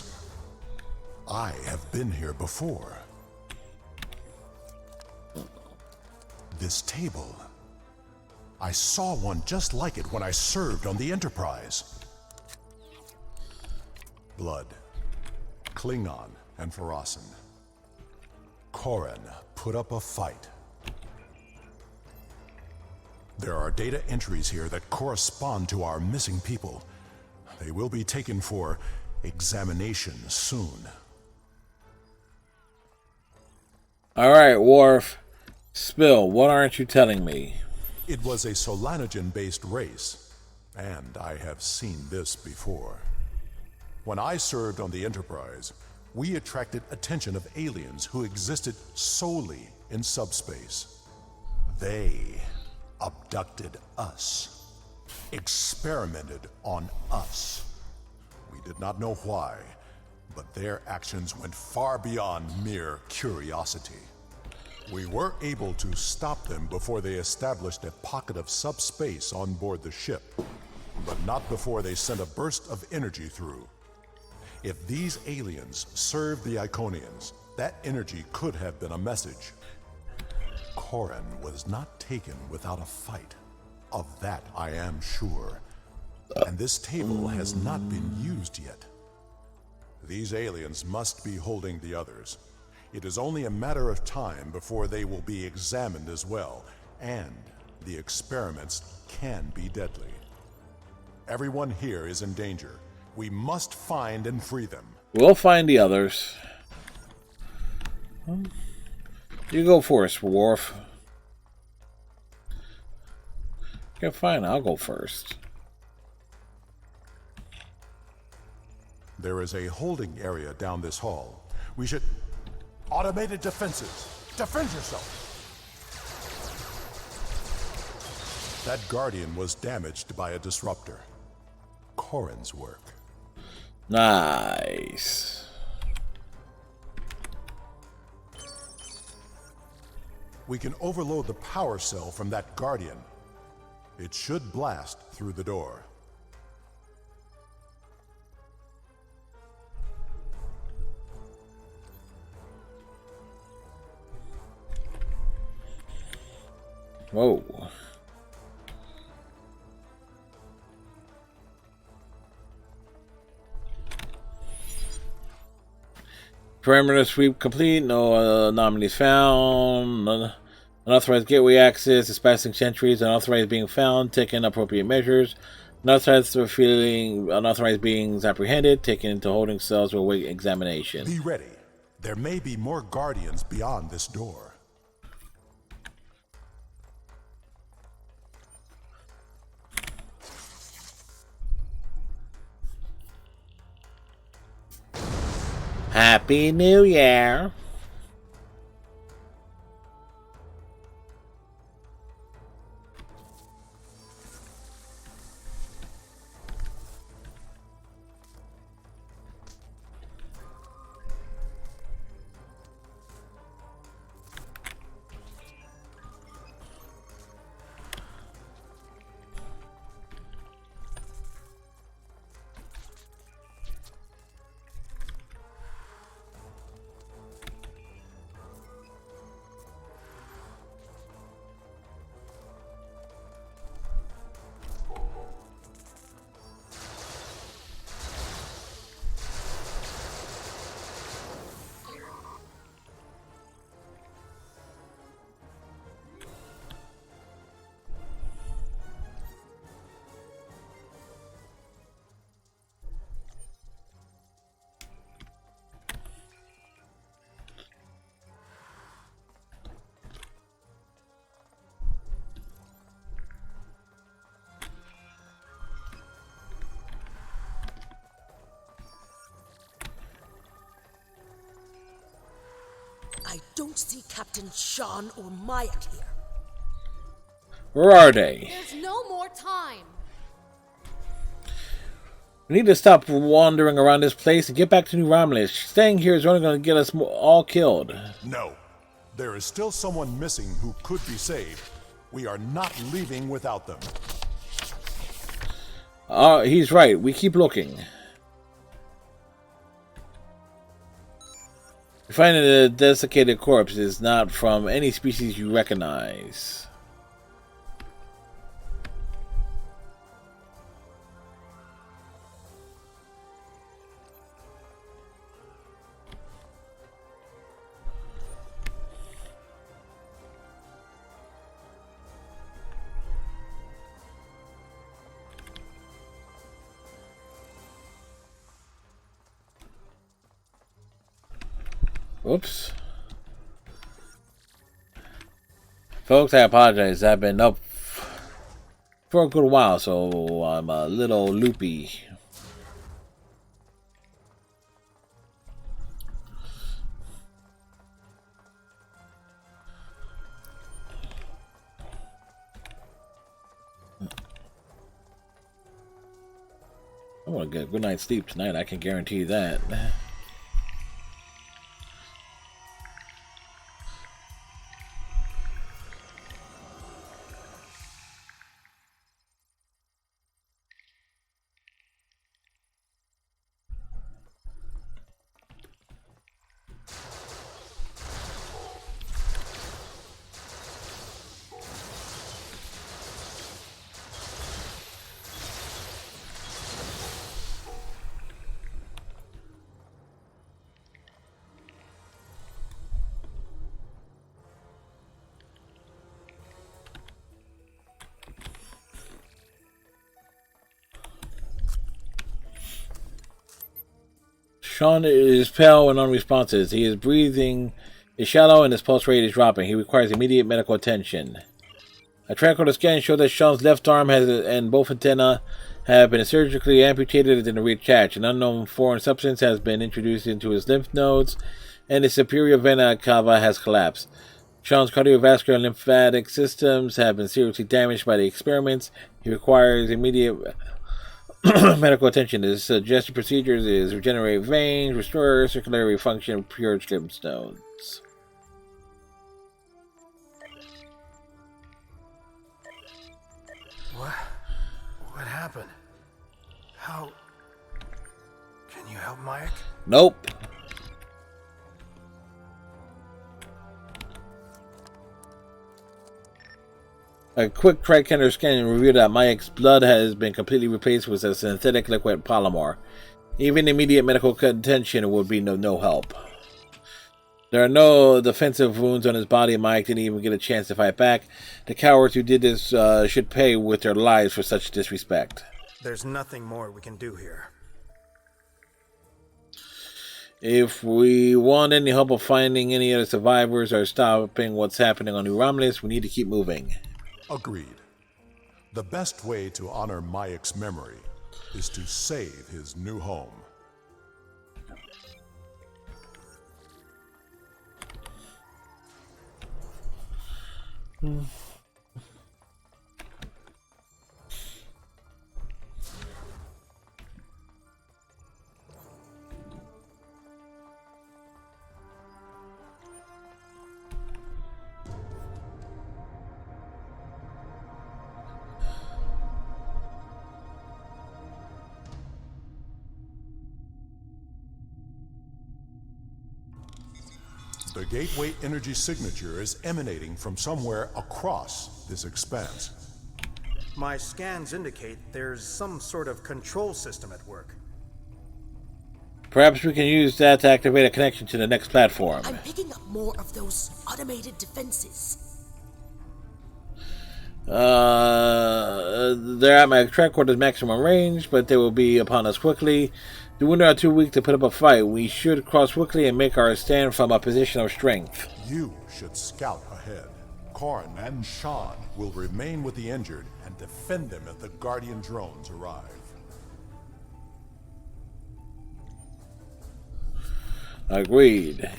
I have been here before. This table. I saw one just like it when I served on the Enterprise. Blood, Klingon, and Pharosan. Koren put up a fight. There are data entries here that correspond to our missing people. They will be taken for examination soon. Alright, Worf. Spill, what aren't you telling me? It was a Solanogen-based race, and I have seen this before. When I served on the Enterprise, we attracted attention of aliens who existed solely in subspace. They abducted us, experimented on us. We did not know why, but their actions went far beyond mere curiosity. We were able to stop them before they established a pocket of subspace on board the ship, but not before they sent a burst of energy through. If these aliens served the Iconians, that energy could have been a message. Koren was not taken without a fight. Of that I am sure. And this table has not been used yet. These aliens must be holding the others. It is only a matter of time before they will be examined as well, and the experiments can be deadly. Everyone here is in danger. We must find and free them. We'll find the others. You go first, Worf. Okay, fine, I'll go first. There is a holding area down this hall. We should... Automated defenses! Defend yourself! That Guardian was damaged by a disruptor. Koren's work. Nice. We can overload the power cell from that Guardian. It should blast through the door. Whoa. Perimeter sweep complete. No anomalies found. Unauthorized gateway access. Dispatching sentries. Unauthorized being found. Taking appropriate measures. Unauthorized beings apprehended. Taken into holding cells to await examination. Be ready. There may be more Guardians beyond this door. Happy New Year. I don't see Captain Sean or Mayat here. Where are they? There's no more time. We need to stop wandering around this place and get back to New Romulus. Staying here is only going to get us all killed. No. There is still someone missing who could be saved. We are not leaving without them. He's right. We keep looking. You find that a desiccated corpse is not from any species you recognize. Whoops. Folks, I apologize. I've been up for a good while, so I'm a little loopy. I want to get a good night's sleep tonight. I can guarantee that. Sean is pale and unresponsive. His breathing is shallow and his pulse rate is dropping. He requires immediate medical attention. A tricorder scan showed that Sean's left arm and both antennae have been surgically amputated in a reattach. An unknown foreign substance has been introduced into his lymph nodes, and his superior vena cava has collapsed. Sean's cardiovascular and lymphatic systems have been seriously damaged by the experiments. He requires immediate medical attention. His suggested procedures is regenerate veins, restore circulatory function, purge lymph nodes. What happened? How... Can you help Mike? Nope. A quick tricorder scan revealed that Mayek's blood has been completely replaced with a synthetic liquid polymer. Even immediate medical attention would be no help. There are no defensive wounds on his body. Mayek didn't even get a chance to fight back. The cowards who did this should pay with their lives for such disrespect. There's nothing more we can do here. If we want any help of finding any other survivors or stopping what's happening on New Romulus, we need to keep moving. Agreed. The best way to honor Mayek's memory is to save his new home. The gateway energy signature is emanating from somewhere across this expanse. My scans indicate there's some sort of control system at work. Perhaps we can use that to activate a connection to the next platform. I'm picking up more of those automated defenses. They're at my tricorder's maximum range, but they will be upon us quickly. The wounded are too weak to put up a fight. We should cross quickly and make our stand from a position of strength. You should scout ahead. Corrin and Sean will remain with the injured and defend them if the Guardian drones arrive. Agreed.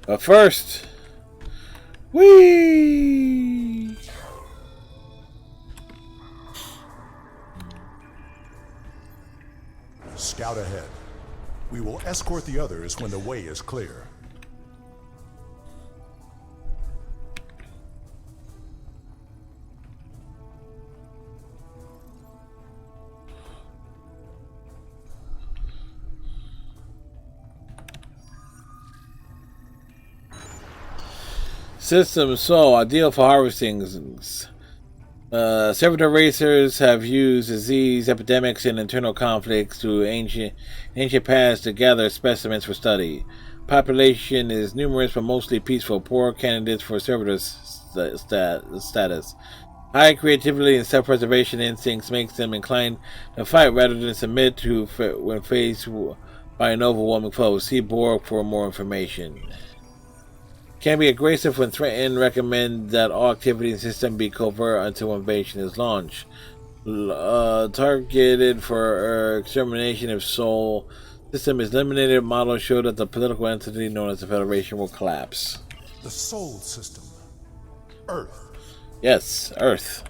But first... Whee! Scout ahead. We will escort the others when the way is clear. System so ideal for harvesting. Servitor racers have used disease epidemics and internal conflicts through ancient past to gather specimens for study. Population is numerous but mostly peaceful. Poor candidates for servitor status. High creativity and self-preservation instincts makes them inclined to fight rather than submit to when faced by an overwhelming foe. See Borg for more information. Can be aggressive when threatened. Recommend that all activity in the system be covert until invasion is launched. Targeted for extermination if Sol system is eliminated. Models show that the political entity known as the Federation will collapse. The Sol system. Earth. Yes, Earth.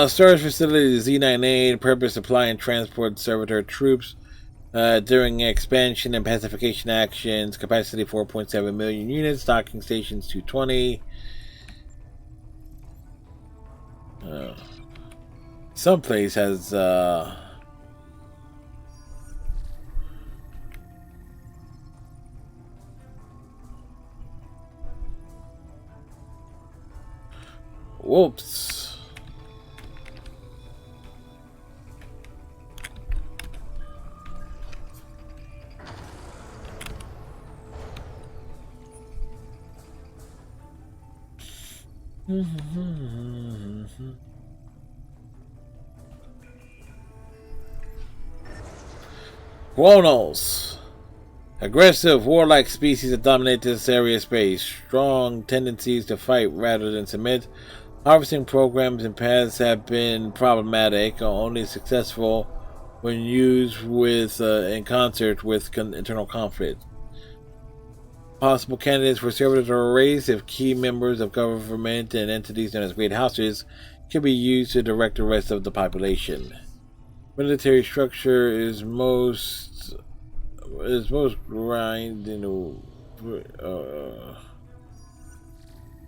Storage facility Z98, purpose supply and transport servitor troops during expansion and pacification actions. Capacity 4.7 million units. Docking stations 220. Some place has whoops. Chronos. Aggressive, warlike species that dominate this area space. Strong tendencies to fight rather than submit. Harvesting programs and paths have been problematic, only successful when used with in concert with internal conflict. Possible candidates for servitors are raised if key members of government and entities known as great houses can be used to direct the rest of the population. Military structure is most grind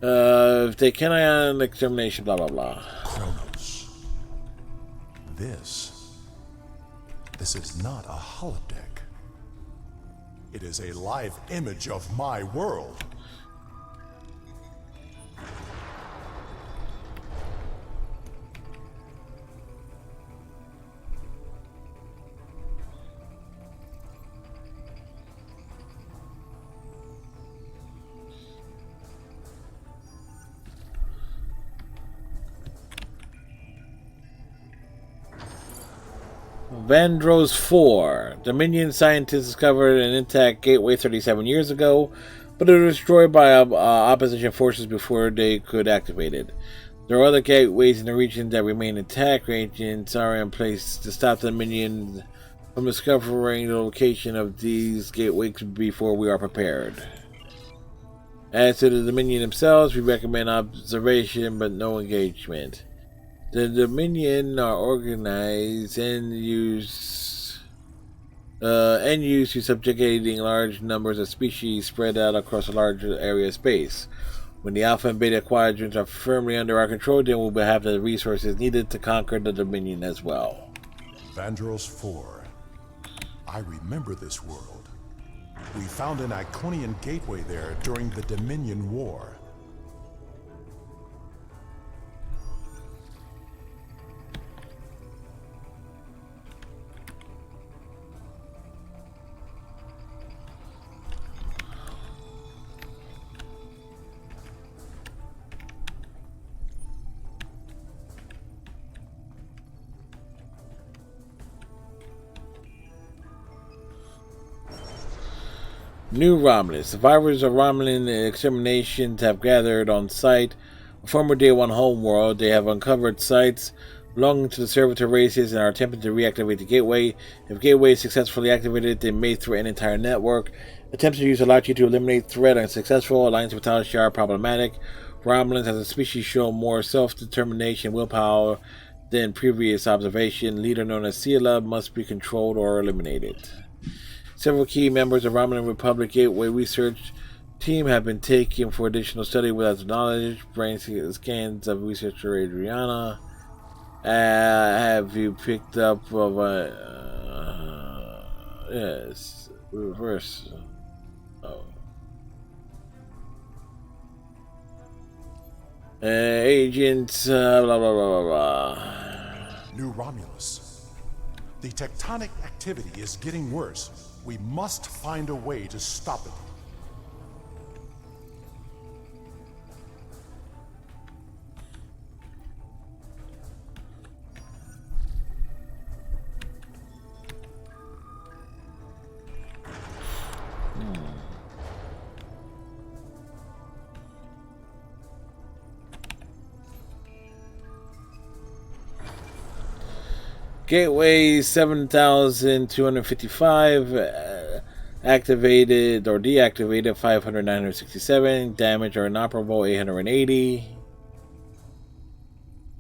if they cannot extermination, blah blah blah. Kronos. This is not a holodeck. It is a live image of my world. Vandros 4. Dominion scientists discovered an intact gateway 37 years ago, but it was destroyed by opposition forces before they could activate it. There are other gateways in the region that remain intact. Agents are in place to stop the Dominion from discovering the location of these gateways before we are prepared. As to the Dominion themselves, we recommend observation but no engagement. The Dominion are organized and used to subjugating large numbers of species spread out across a larger area of space. When the Alpha and Beta quadrants are firmly under our control, then we will have the resources needed to conquer the Dominion as well. Vandros 4. I remember this world. We found an Iconian gateway there during the Dominion War. New Romulus. Survivors of Romulan exterminations have gathered on site. A former Day 1 homeworld. They have uncovered sites belonging to the servitor races and are attempting to reactivate the gateway. If gateway is successfully activated, they may threaten an entire network. Attempts to use Alachi to eliminate threat are unsuccessful. Alliance with Talishar are problematic. Romulans as a species show more self-determination, willpower than previous observation. Leader known as Sela must be controlled or eliminated. Several key members of Romulan Republic Gateway research team have been taken for additional study without knowledge. Brain scans of researcher Adriana. Have you picked up of a yes, reverse. Oh. Agent blah blah blah blah blah. New Romulus. The tectonic activity is getting worse. We must find a way to stop it. Gateway 7,255 activated or deactivated 500,967, damage or inoperable 880.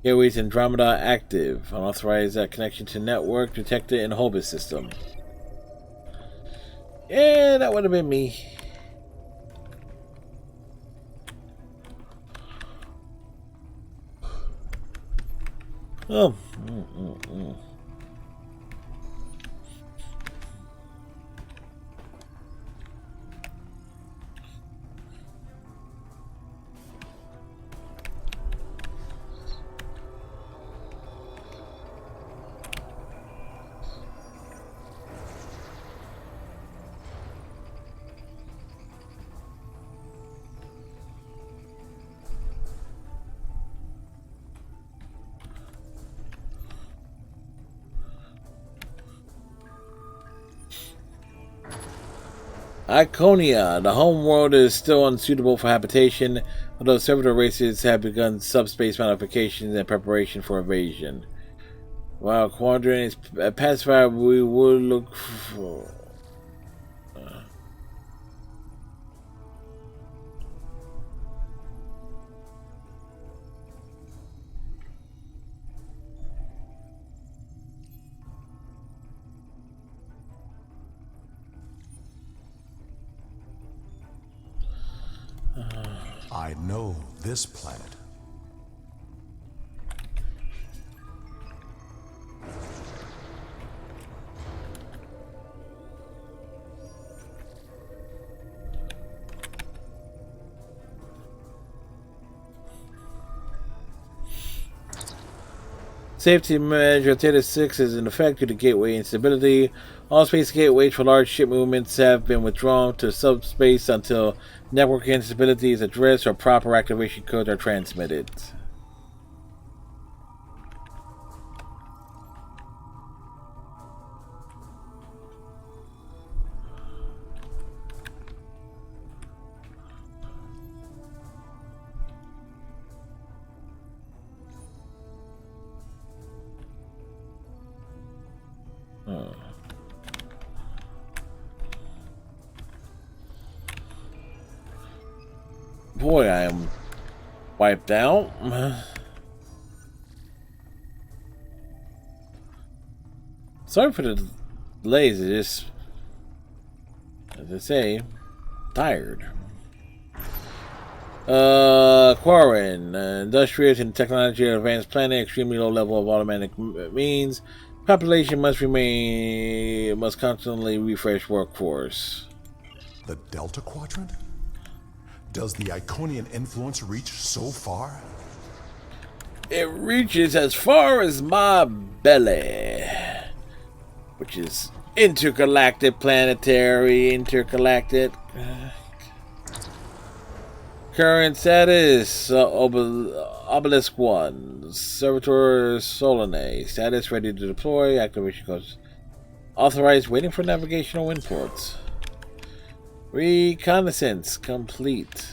Gateway's Andromeda active, unauthorized connection to network detected in Hobus system. Yeah, that would have been me. Oh. Iconia. The home world is still unsuitable for habitation, although several races have begun subspace modifications in preparation for invasion. While Quadrant is pacified, we will look for... I know this planet. Safety measure Theta 6 is in effect due to gateway instability. All space gateways for large ship movements have been withdrawn to subspace until network instability is addressed or proper activation codes are transmitted. Boy, I am wiped out. Sorry for the delays, it's just, as I say, tired. Quarren, industrious and technology advanced planet, extremely low level of automatic means. Population must constantly refresh workforce. The Delta Quadrant? Does the Iconian influence reach so far? It reaches as far as my belly, which is intergalactic, planetary, intergalactic. Current status, Obelisk 1, Servitor Solanae, status ready to deploy, activation codes authorized, waiting for navigational imports. Reconnaissance complete.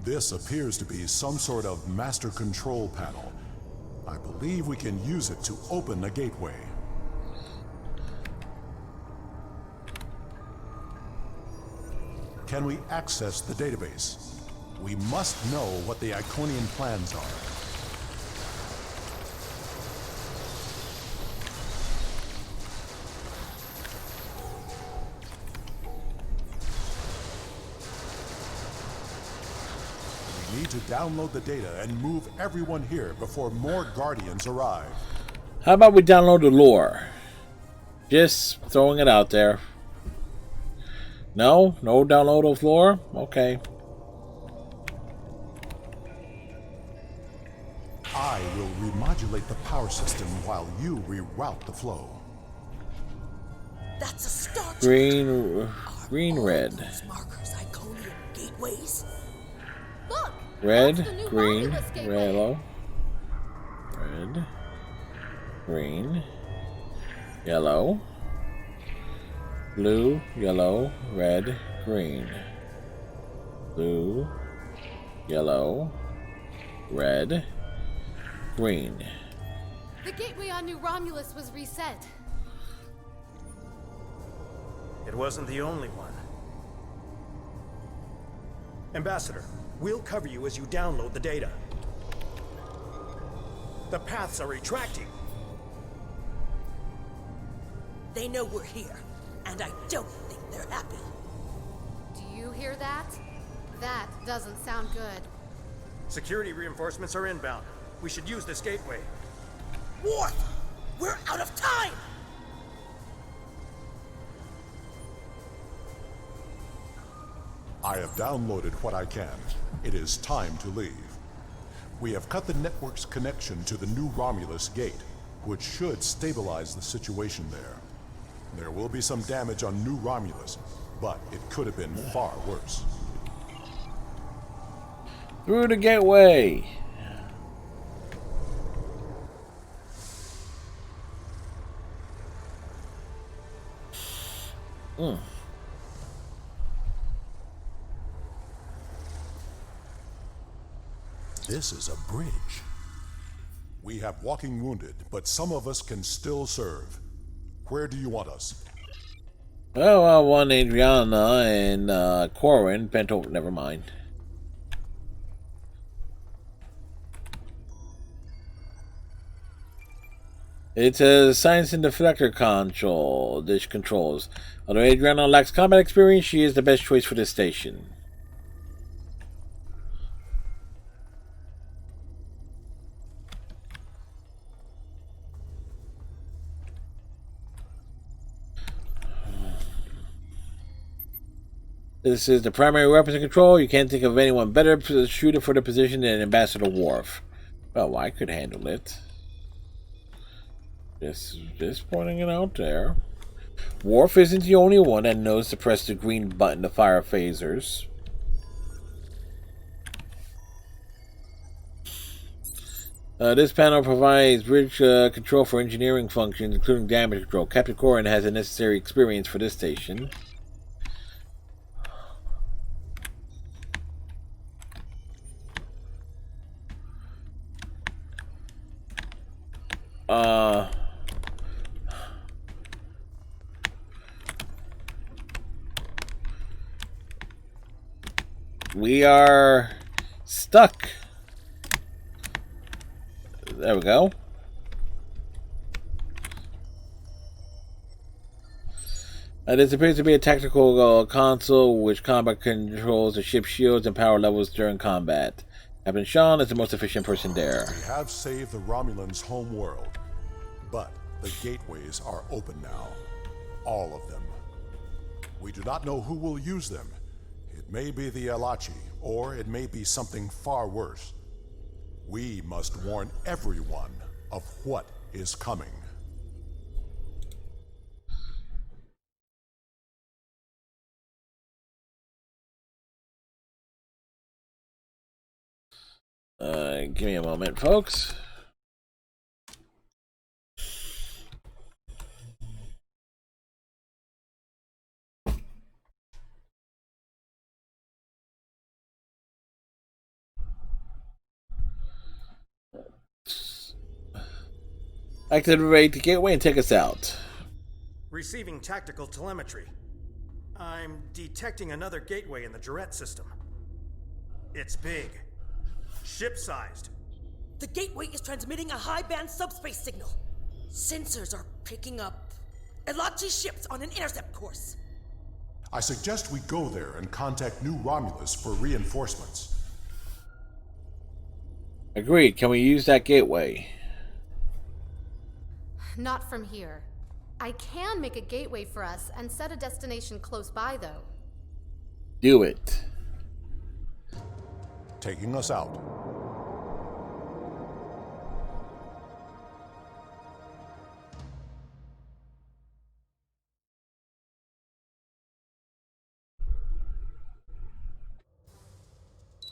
This appears to be some sort of master control panel. I believe we can use it to open a gateway. Can we access the database? We must know what the Iconian plans are. We need to download the data and move everyone here before more Guardians arrive. How about we download the lore? Just throwing it out there. No? No download of lore? Okay. I will remodulate the power system while you reroute the flow. That's a start. Green, red. Those markers Iconian gateways. Look! Red, That's the new green, Romulus gateway. yellow. Red, green, yellow. Blue, yellow, red, green. Blue, yellow, red, green. The gateway on New Romulus was reset. It wasn't the only one. Ambassador, we'll cover you as you download the data. The paths are retracting. They know we're here, and I don't think they're happy. Do you hear that? That doesn't sound good. Security reinforcements are inbound. We should use this gateway. Worf! We're out of time! I have downloaded what I can. It is time to leave. We have cut the network's connection to the new Romulus gate, which should stabilize the situation there. There will be some damage on New Romulus, but it could have been far worse. Through the gateway. This is a bridge. We have walking wounded, but some of us can still serve. Where do you want us? Well, I want Adriana and Corwin bent over. Never mind. It says science and deflector console. Dish controls. Although Adriana lacks combat experience, she is the best choice for this station. This is the primary weapons and control. You can't think of anyone better shooter for the position than Ambassador Worf. Well, I could handle it. Just pointing it out there. Worf isn't the only one that knows to press the green button to fire phasers. This panel provides bridge control for engineering functions, including damage control. Captain Corwin has the necessary experience for this station. We are stuck. There we go. This appears to be a tactical console which combat controls the ship's shields and power levels during combat. Captain Sean is the most efficient person there. We have saved the Romulans' home world, but the gateways are open now. All of them. We do not know who will use them. It may be the Alachi, or it may be something far worse. We must warn everyone of what is coming. Give me a moment, folks. Activate the gateway and take us out. Receiving tactical telemetry. I'm detecting another gateway in the Jarrett system. It's big. Ship-sized. The gateway is transmitting a high-band subspace signal. Sensors are picking up Elachi ships on an intercept course. I suggest we go there and contact New Romulus for reinforcements. Agreed. Can we use that gateway? Not from here. I can make a gateway for us and set a destination close by, though. Do it. Taking us out.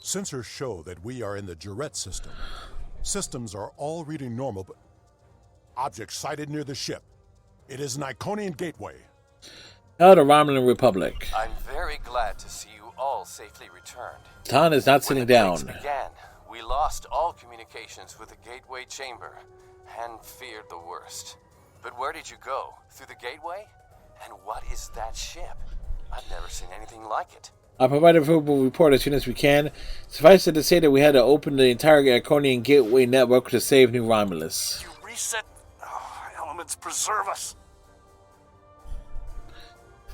Sensors show that we are in the Jarrett system. Systems are all reading normal, but object sighted near the ship. It is an Iconian gateway. Now the Romulan Republic. I'm very glad to see you all safely returned. Tan is not sitting down. When the began, we lost all communications with the gateway chamber and feared the worst. But where did you go? Through the gateway? And what is that ship? I've never seen anything like it. I'll provide a verbal report as soon as we can. Suffice it to say that we had to open the entire Iconian gateway network to save New Romulus. You reset. Oh, elements preserve us.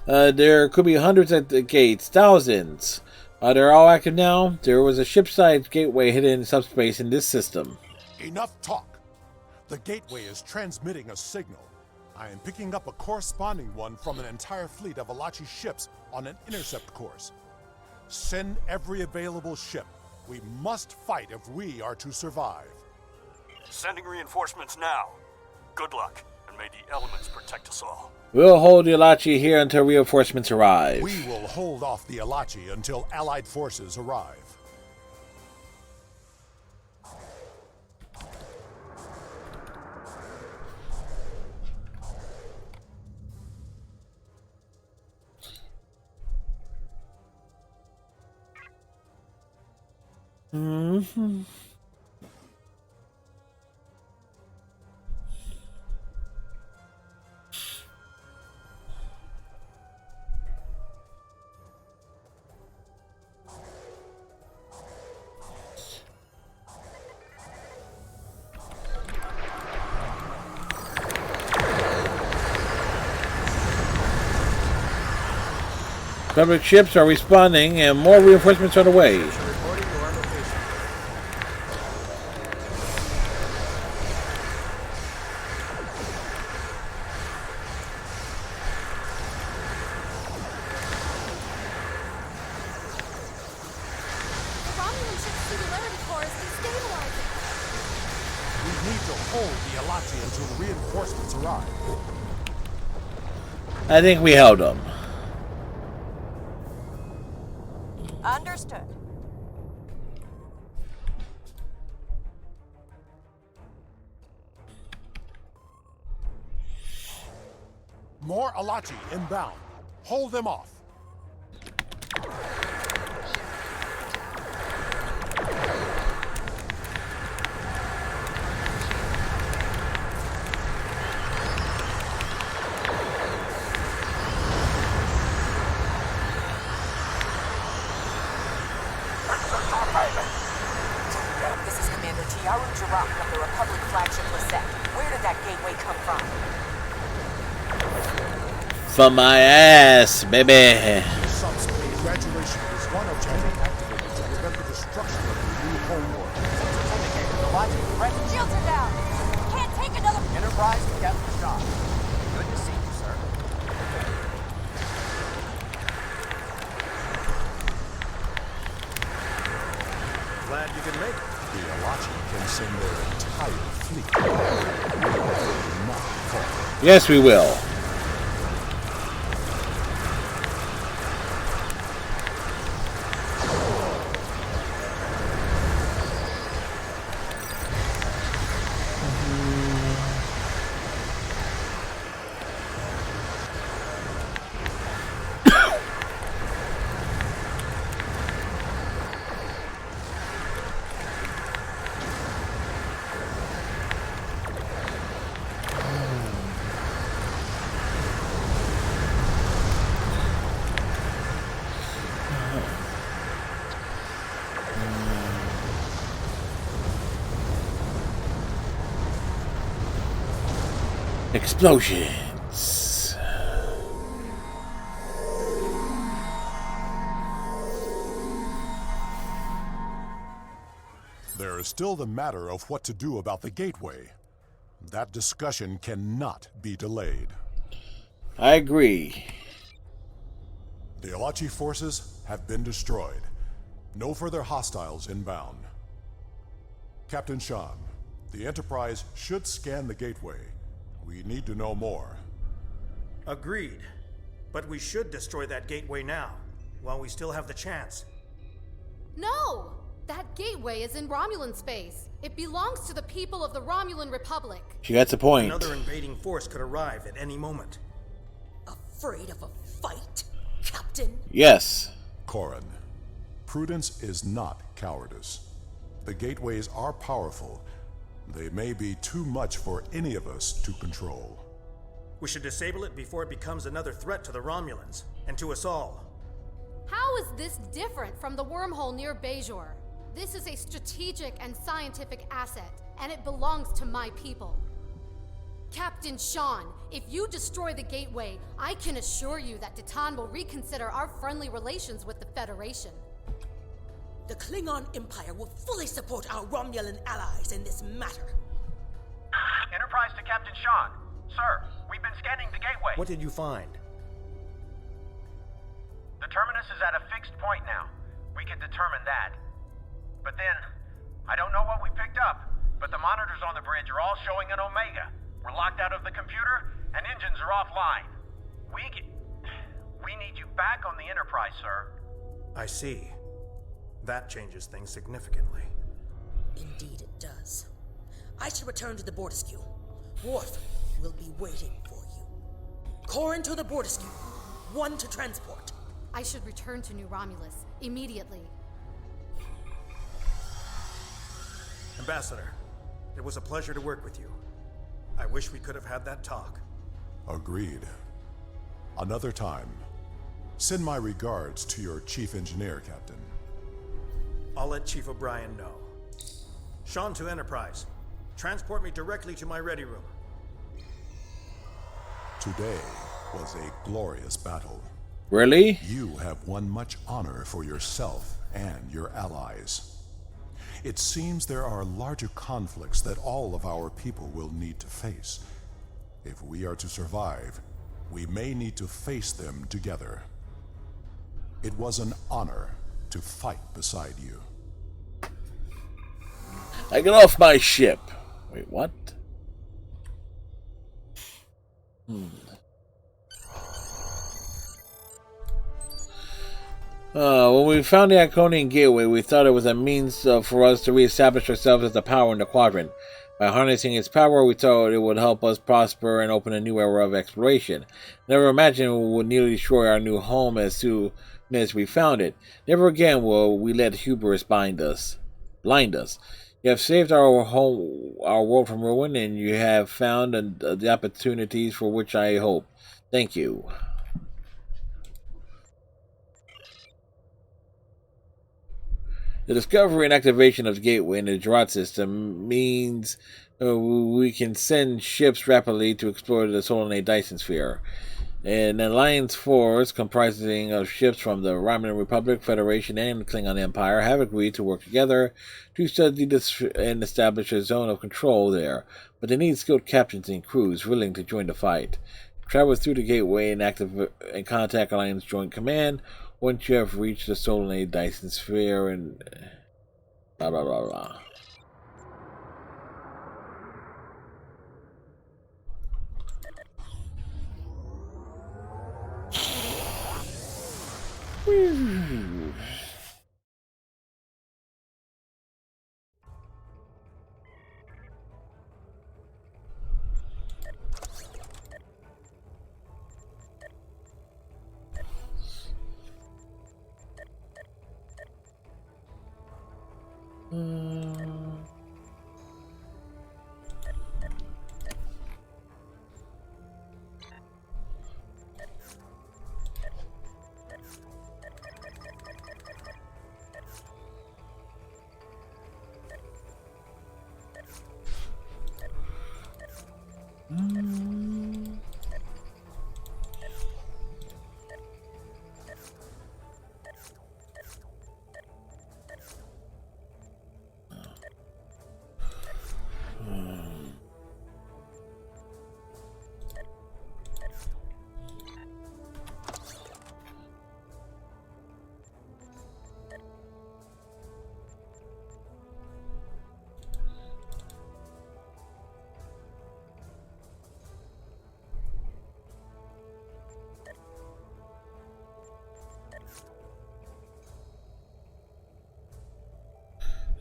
There could be hundreds at the gates, thousands. They're all active now. There was a ship-sized gateway hidden in subspace in this system. Enough talk. The gateway is transmitting a signal. I am picking up a corresponding one from an entire fleet of Elachi ships on an intercept course. Send every available ship. We must fight if we are to survive. Sending reinforcements now. Good luck, and may the elements protect us all. We'll hold the Elachi here until reinforcements arrive. We will hold off the Elachi until Allied forces arrive. Mm-hmm. Public ships are responding and more reinforcements are on the way. I think we held them. Understood. More Elachi inbound. Hold them off. This is Commander Tiaru Jirak of the Republic flagship Lisette. Where did that gateway come from? From my ass, baby. Subspace graduation is one of many activities to prevent the destruction of the new homeworld. Shields are down! Can't take another... Enterprise to Captain Shaw. Good to see you, sir. Glad you can make it. The Elachi can send their entire fleet. We will not fall. Yes, we will. Explosions. There is still the matter of what to do about the gateway. That discussion cannot be delayed. I agree. The Alachi forces have been destroyed. No further hostiles inbound. Captain Sean, the Enterprise should scan the gateway. We need to know more. Agreed. But we should destroy that gateway now, while we still have the chance. No! That gateway is in Romulan space. It belongs to the people of the Romulan Republic. She gets a point. Another invading force could arrive at any moment. Afraid of a fight, Captain? Yes. Corrin, prudence is not cowardice. The gateways are powerful. They may be too much for any of us to control. We should disable it before it becomes another threat to the Romulans, and to us all. How is this different from the wormhole near Bajor? This is a strategic and scientific asset, and it belongs to my people. Captain Sean, if you destroy the gateway, I can assure you that Titan will reconsider our friendly relations with the Federation. The Klingon Empire will fully support our Romulan allies in this matter. Enterprise to Captain Sean. Sir, we've been scanning the gateway. What did you find? The terminus is at a fixed point now. We can determine that. But then, I don't know what we picked up, but the monitors on the bridge are all showing an Omega. We're locked out of the computer, and engines are offline. We need you back on the Enterprise, sir. I see. That changes things significantly. Indeed it does. I should return to the Bortiskew. Worf will be waiting for you. Corrin to the Bortiskew. One to transport. I should return to New Romulus immediately. Ambassador, it was a pleasure to work with you. I wish we could have had that talk. Agreed. Another time. Send my regards to your chief engineer, Captain. I'll let Chief O'Brien know. Sean to Enterprise. Transport me directly to my ready room. Today was a glorious battle. Really? You have won much honor for yourself and your allies. It seems there are larger conflicts that all of our people will need to face. If we are to survive, we may need to face them together. It was an honor to fight beside you. I get off my ship. Wait, what? When we found the Iconian Gateway, we thought it was a means for us to reestablish ourselves as a power in the quadrant. By harnessing its power, we thought it would help us prosper and open a new era of exploration. Never imagined we would nearly destroy our new home as soon as we found it. Never again will we let hubris blind us. You have saved our home, our world from ruin, and you have found the opportunities for which I hope. Thank you. The discovery and activation of the gateway in the Drat system means we can send ships rapidly to explore the Solanae Dyson Sphere. An alliance force comprising of ships from the Romulan Republic, Federation, and Klingon Empire have agreed to work together to study this and establish a zone of control there, but they need skilled captains and crews willing to join the fight. Travel through the gateway and contact Alliance Joint Command once you have reached the Solanae Dyson Sphere and blah blah blah blah.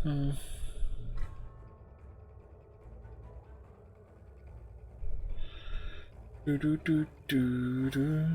Do do do do do.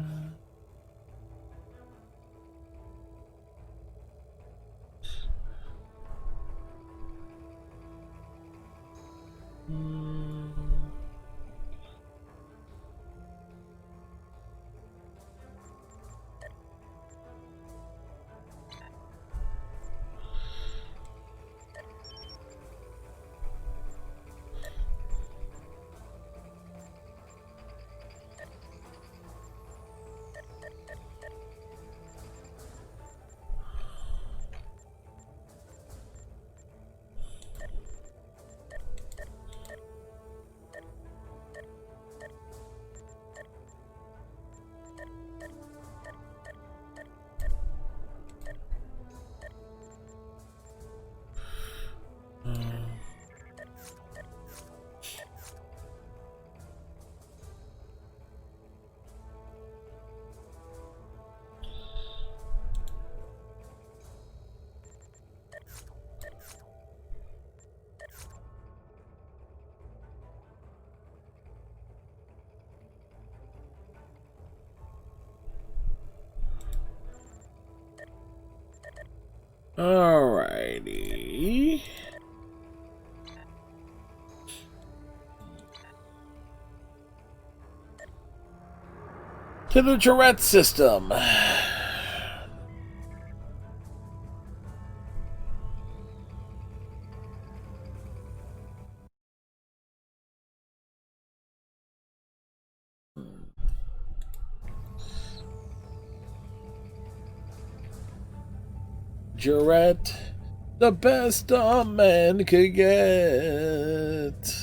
Alrighty. To the Tourette system. Tourette, the best a man could get.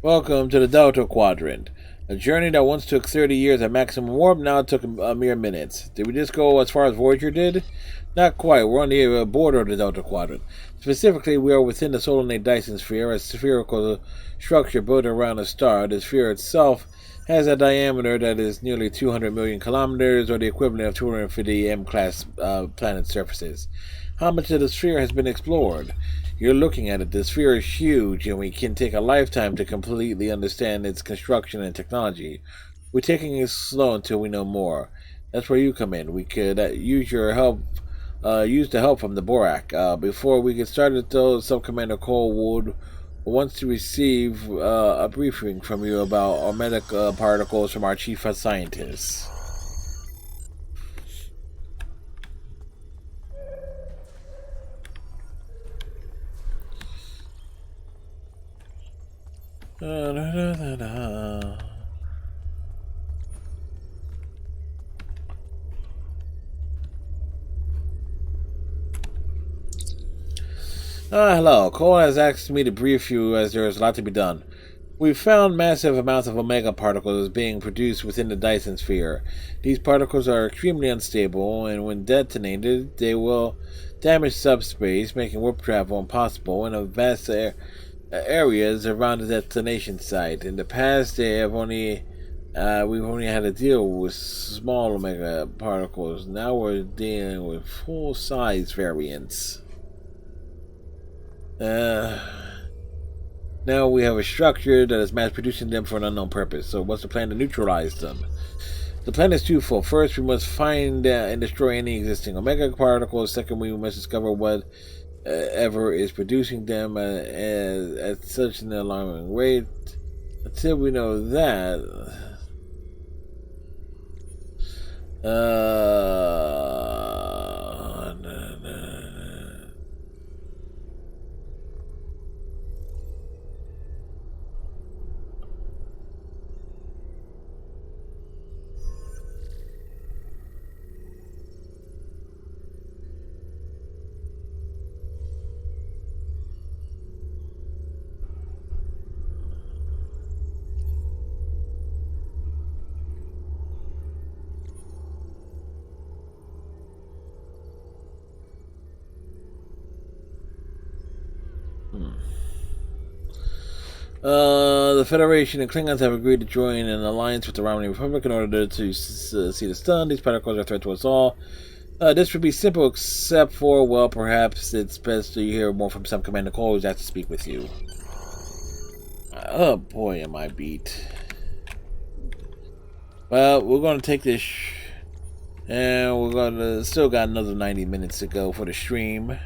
Welcome to the Delta Quadrant. A journey that once took 30 years at maximum warp now took a mere minutes. Did we just go as far as Voyager did? Not quite. We're on the border of the Delta Quadrant. Specifically, we are within the Solanae Dyson sphere, a spherical structure built around a star. The sphere itself has a diameter that is nearly 200 million kilometers, or the equivalent of 250 M-class planet surfaces. How much of the sphere has been explored? You're looking at it. The sphere is huge, and we can take a lifetime to completely understand its construction and technology. We're taking it slow until we know more. That's where you come in. We could use your help, use the help from the Borak. Before we get started, though, Sub-Commander Colwood wants to receive a briefing from you about Omega particles from our chief scientist. Hello. Cole has asked me to brief you as there is a lot to be done. We've found massive amounts of Omega particles being produced within the Dyson sphere. These particles are extremely unstable, and when detonated, they will damage subspace, making warp travel impossible in a vast areas around the detonation site. In the past, we've only had to deal with small Omega particles. Now we're dealing with full-size variants. Now we have a structure that is mass-producing them for an unknown purpose. So what's the plan to neutralize them? The plan is twofold. First, we must find and destroy any existing Omega particles. Second, we must discover what ever is producing them at such an alarming rate. Until we know that, The Federation and Klingons have agreed to join an alliance with the Romani Republic in order to see this done. These particles are a threat to us all. This would be simple, except for, well, perhaps it's best to hear more from some Commander Cole, who's asked to speak with you. Oh boy, am I beat. Well, we're going to take this, and we're going to still got another 90 minutes to go for the stream.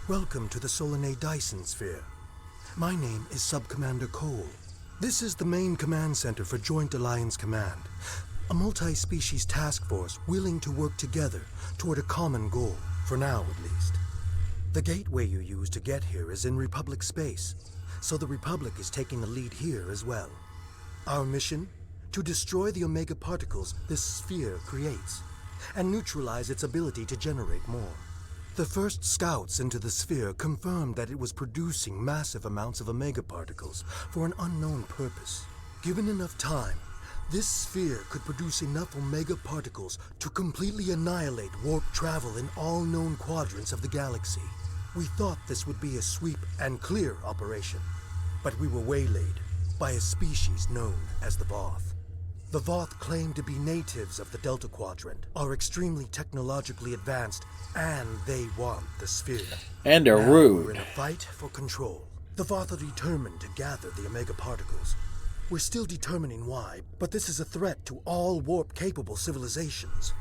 Welcome to the Solanae Dyson Sphere. My name is Sub-Commander Cole. This is the main command center for Joint Alliance Command, a multi-species task force willing to work together toward a common goal, for now at least. The gateway you use to get here is in Republic space, so the Republic is taking the lead here as well. Our mission? To destroy the Omega particles this sphere creates, and neutralize its ability to generate more. The first scouts into the sphere confirmed that it was producing massive amounts of Omega particles for an unknown purpose. Given enough time, this sphere could produce enough Omega particles to completely annihilate warp travel in all known quadrants of the galaxy. We thought this would be a sweep and clear operation, but we were waylaid by a species known as the Voth. The Voth claim to be natives of the Delta Quadrant, are extremely technologically advanced, and they want the sphere. And they're now rude. We're in a fight for control. The Voth are determined to gather the Omega particles. We're still determining why, but this is a threat to all warp-capable civilizations.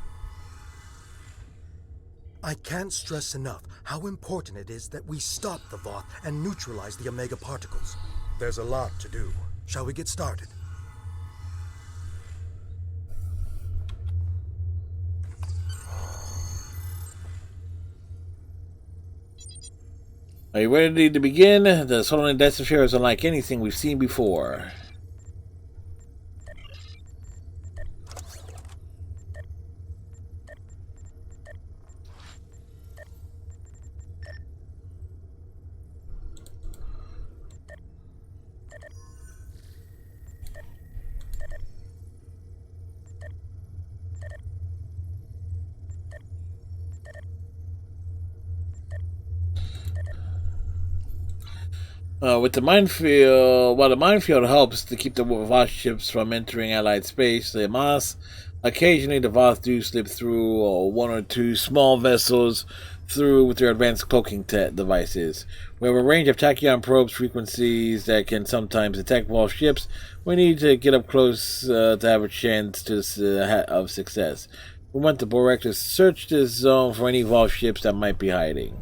I can't stress enough how important it is that we stop the Voth and neutralize the Omega particles. There's a lot to do. Shall we get started? Are you ready to begin? The Solanae Dyson Sphere is unlike anything we've seen before. With the minefield, while the minefield helps to keep the Voth ships from entering Allied space, the Hamas, occasionally the Voth do slip through one or two small vessels through with their advanced cloaking devices. We have a range of tachyon probes frequencies that can sometimes detect Voth ships. We need to get up close to have a chance of success. We want the Borek to search this zone for any Voth ships that might be hiding.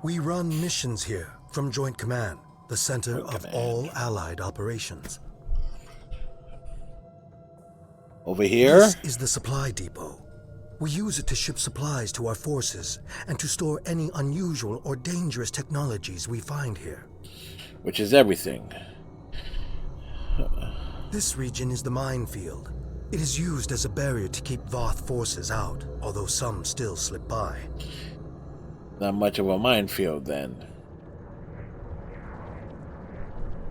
We run missions here from Joint Command, the center of all Allied operations. Over here? This is the supply depot. We use it to ship supplies to our forces and to store any unusual or dangerous technologies we find here. Which is everything. This region is the minefield. It is used as a barrier to keep Voth forces out, although some still slip by. Not much of a minefield, then.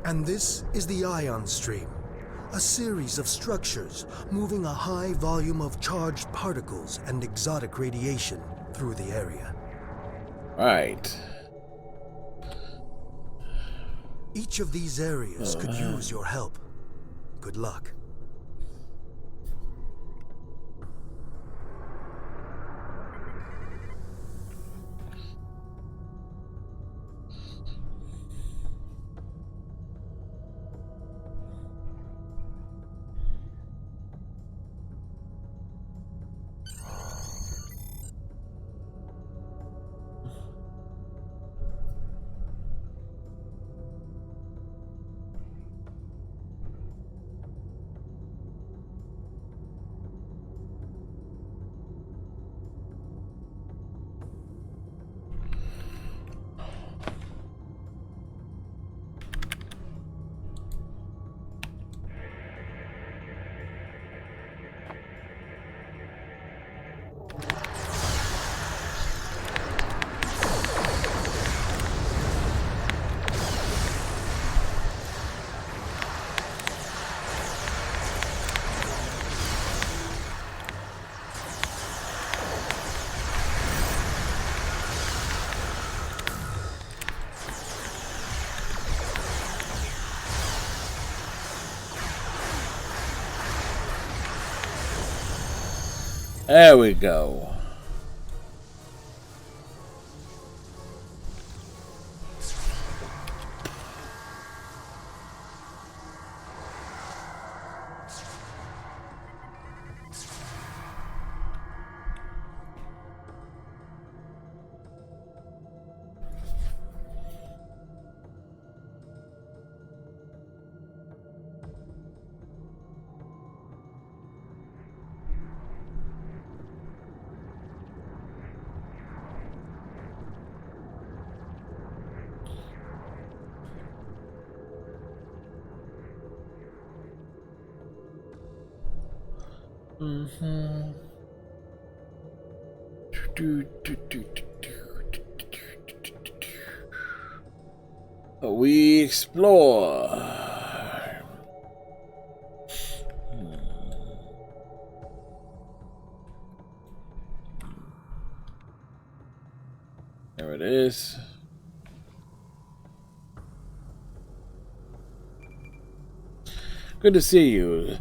And this is the ion stream, a series of structures moving a high volume of charged particles and exotic radiation through the area. Right. Each of these areas could use your help. Good luck. There we go. We explore. There it is. Good to see you.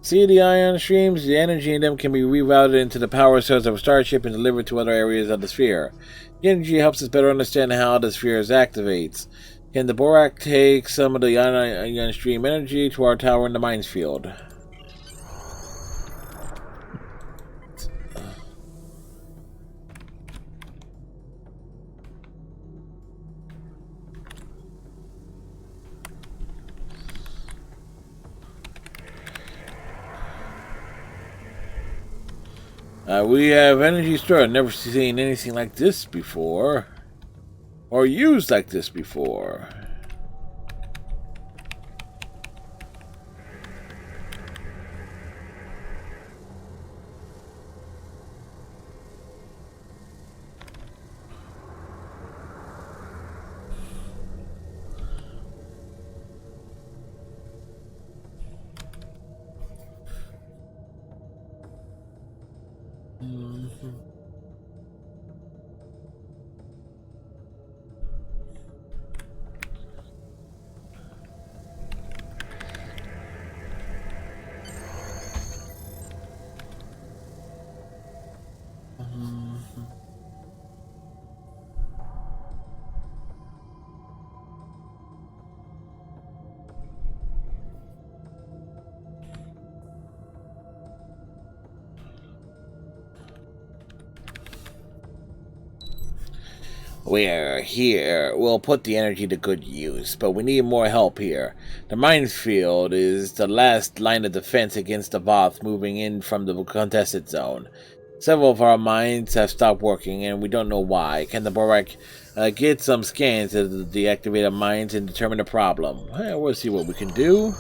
See the ion streams? The energy in them can be rerouted into the power cells of a starship and delivered to other areas of the sphere. The energy helps us better understand how the sphere activates. Can the Borak take some of the ion stream energy to our tower in the mines field? We have energy stored. Never seen anything like this before. Or used like this before. We're here. We'll put the energy to good use, but we need more help here. The minefield is the last line of defense against the Voth moving in from the contested zone. Several of our mines have stopped working, and we don't know why. Can the Borak get some scans of the deactivated mines and determine the problem? We'll see what we can do.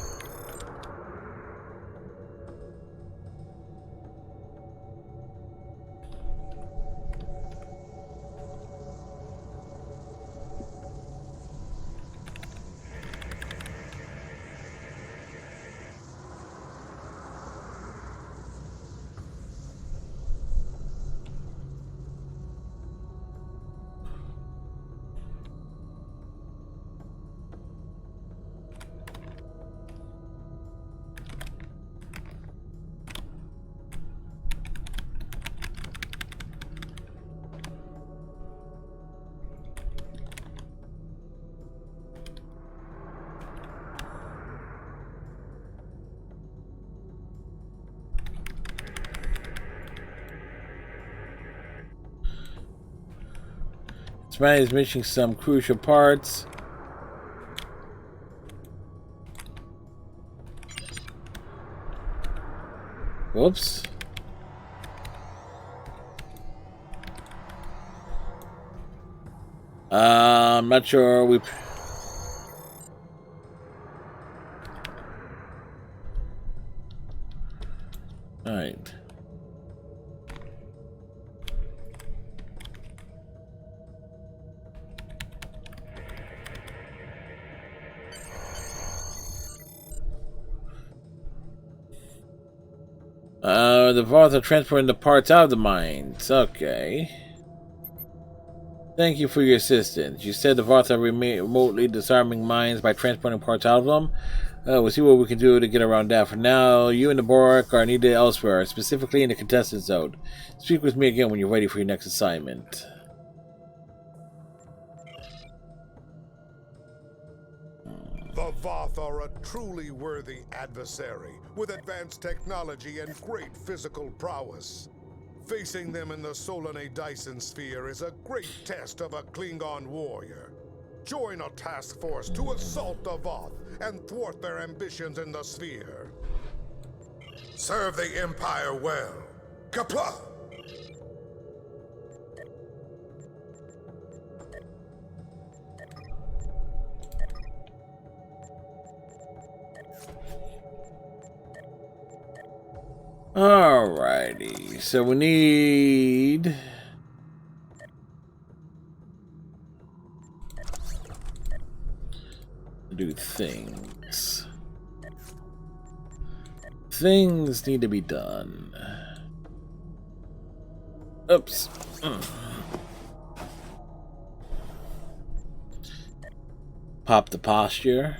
This man is missing some crucial parts. Whoops. I'm not sure we... Alright. The Voth are transporting the parts out of the mines. Okay. Thank you for your assistance. You said the Voth are remotely disarming mines by transporting parts out of them. We'll see what we can do to get around that. For now, you and the Borak are needed elsewhere, specifically in the contestant zone. Speak with me again when you're ready for your next assignment. The Voth are a truly worthy adversary, with advanced technology and great physical prowess. Facing them in the Solanae Dyson sphere is a great test of a Klingon warrior. Join a task force to assault the Voth and thwart their ambitions in the sphere. Serve the Empire well. Kapla! Alrighty, so we need to do things. Things need to be done. Oops. Pop the posture.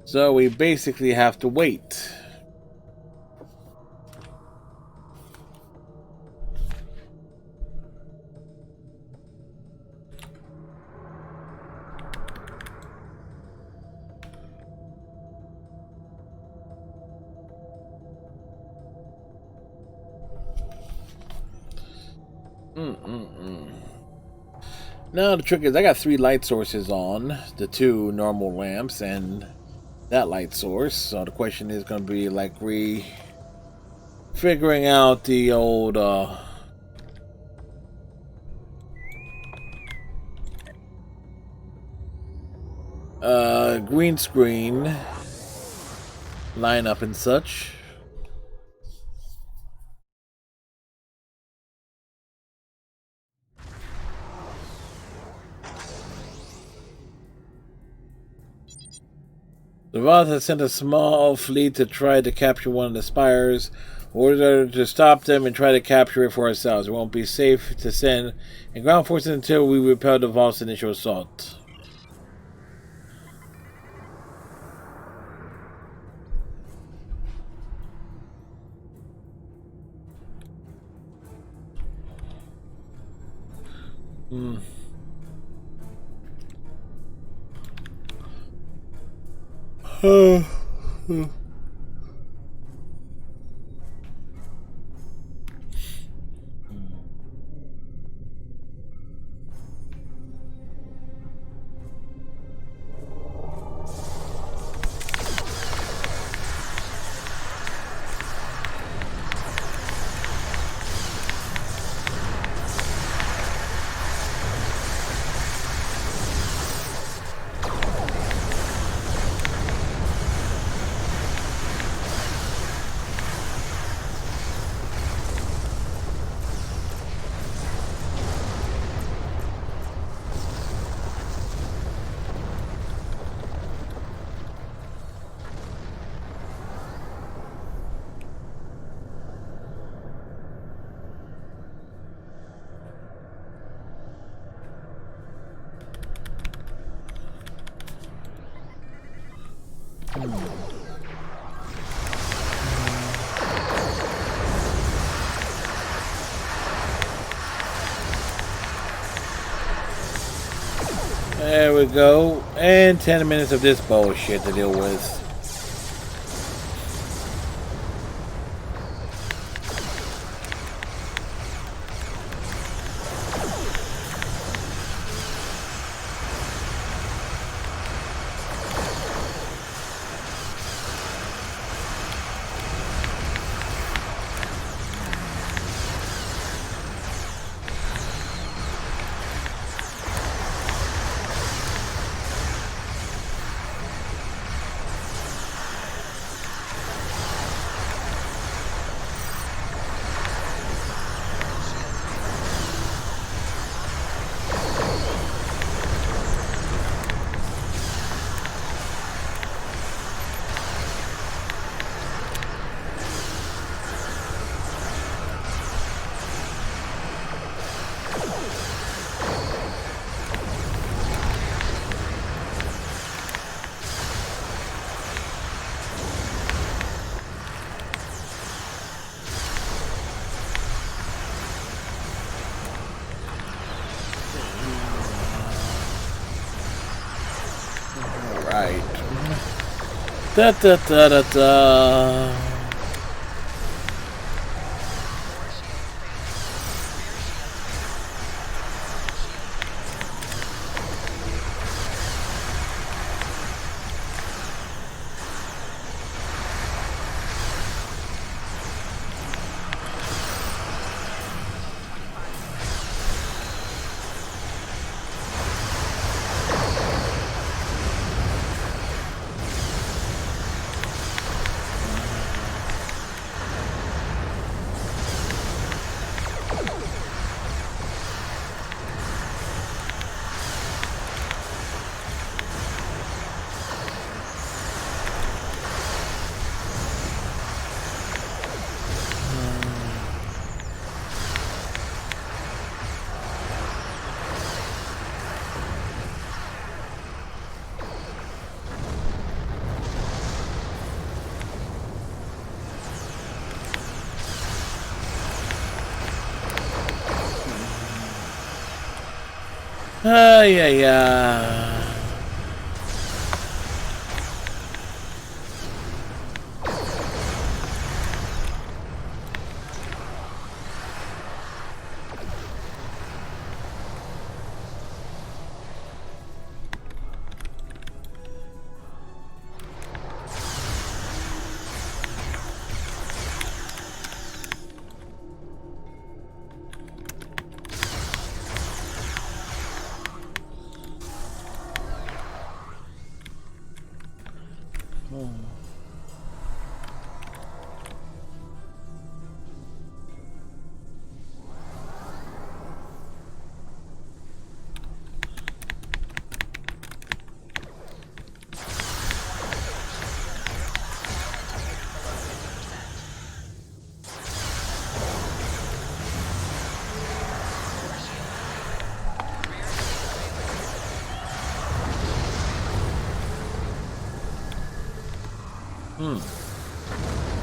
So we basically have to wait. Now the trick is I got 3 light sources on, the 2 normal lamps and that light source. So the question is going to be like figuring out the old green screen lineup and such. The Voth has sent a small fleet to try to capture one of the spires. Order to stop them and try to capture it for ourselves. It won't be safe to send a ground forces until we repel the Voth's initial assault. There we go. And 10 minutes of this bullshit to deal with. Right. Da da da da da. Yeah.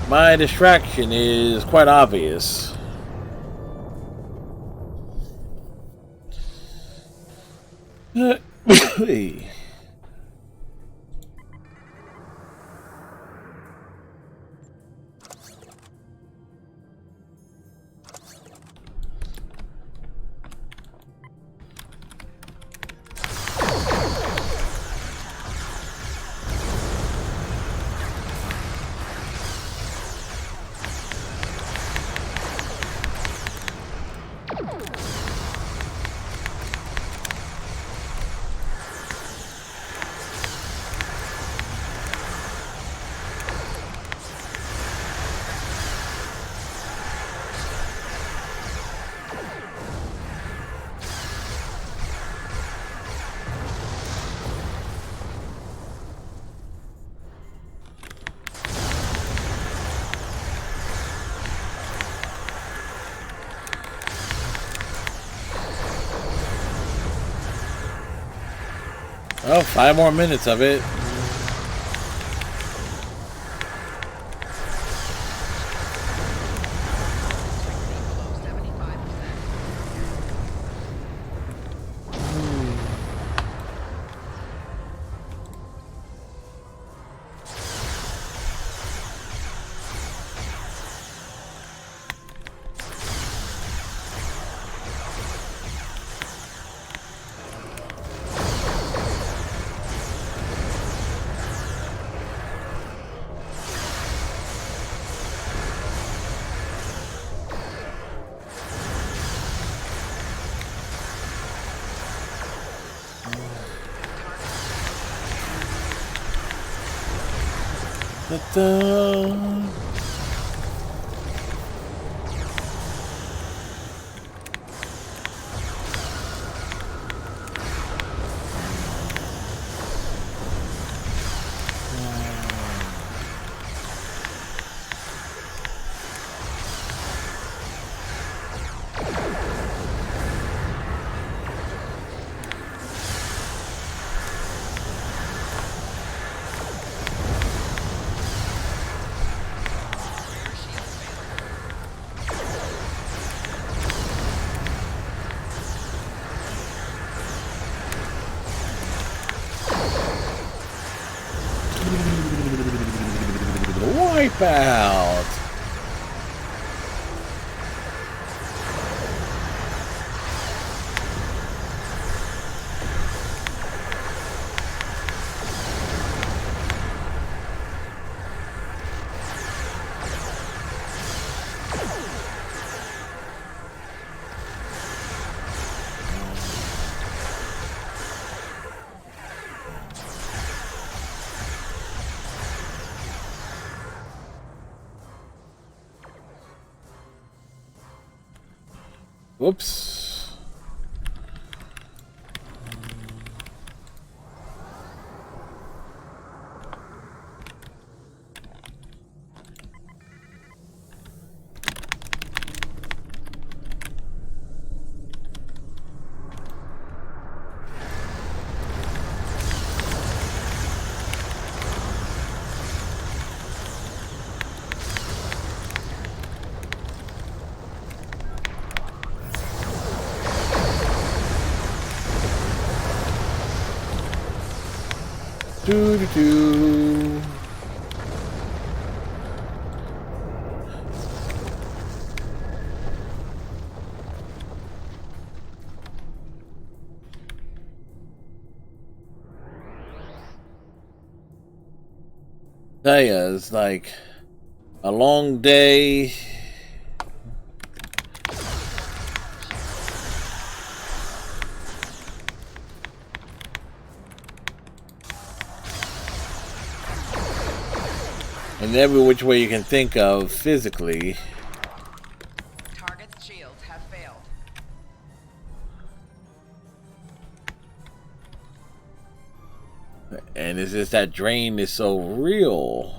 My distraction is quite obvious. Oh, 5 more minutes of it. Wipeout. Whoops. Do. Tell ya, it's like a long day. In every which way you can think of physically. Target's shields have failed. And it's just that drain is so real.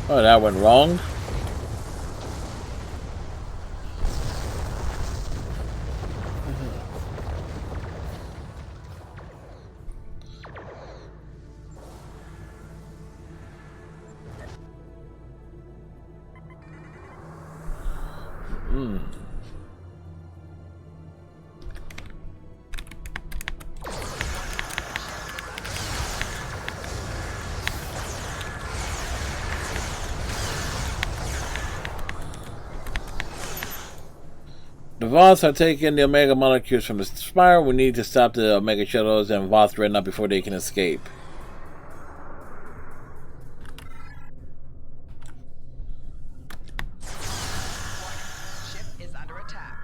Oh, that went wrong. The Voths are taking the Omega molecules from the Spire. We need to stop the Omega Shuttles and Voth Dreadnought before they can escape. Ship is under attack.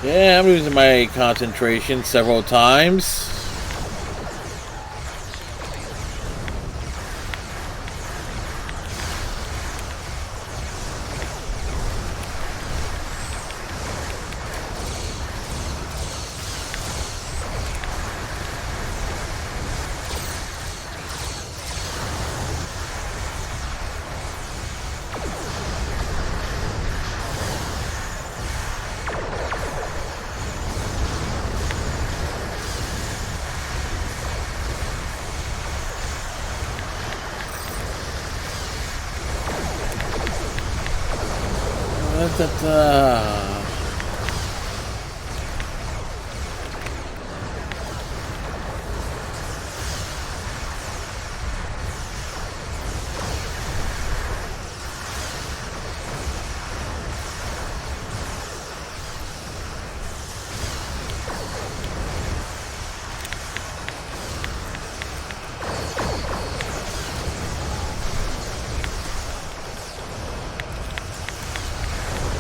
Yeah, I'm losing my concentration several times.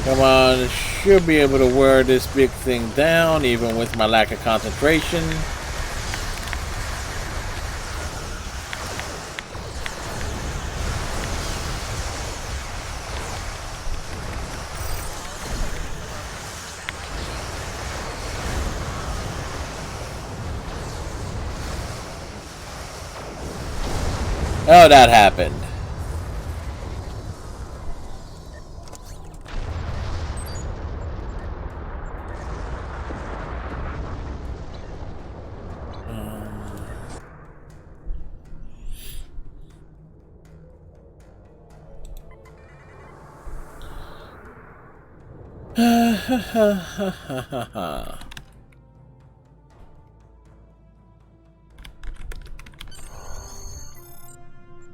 Come on, should be able to wear this big thing down, even with my lack of concentration. Oh, that happened.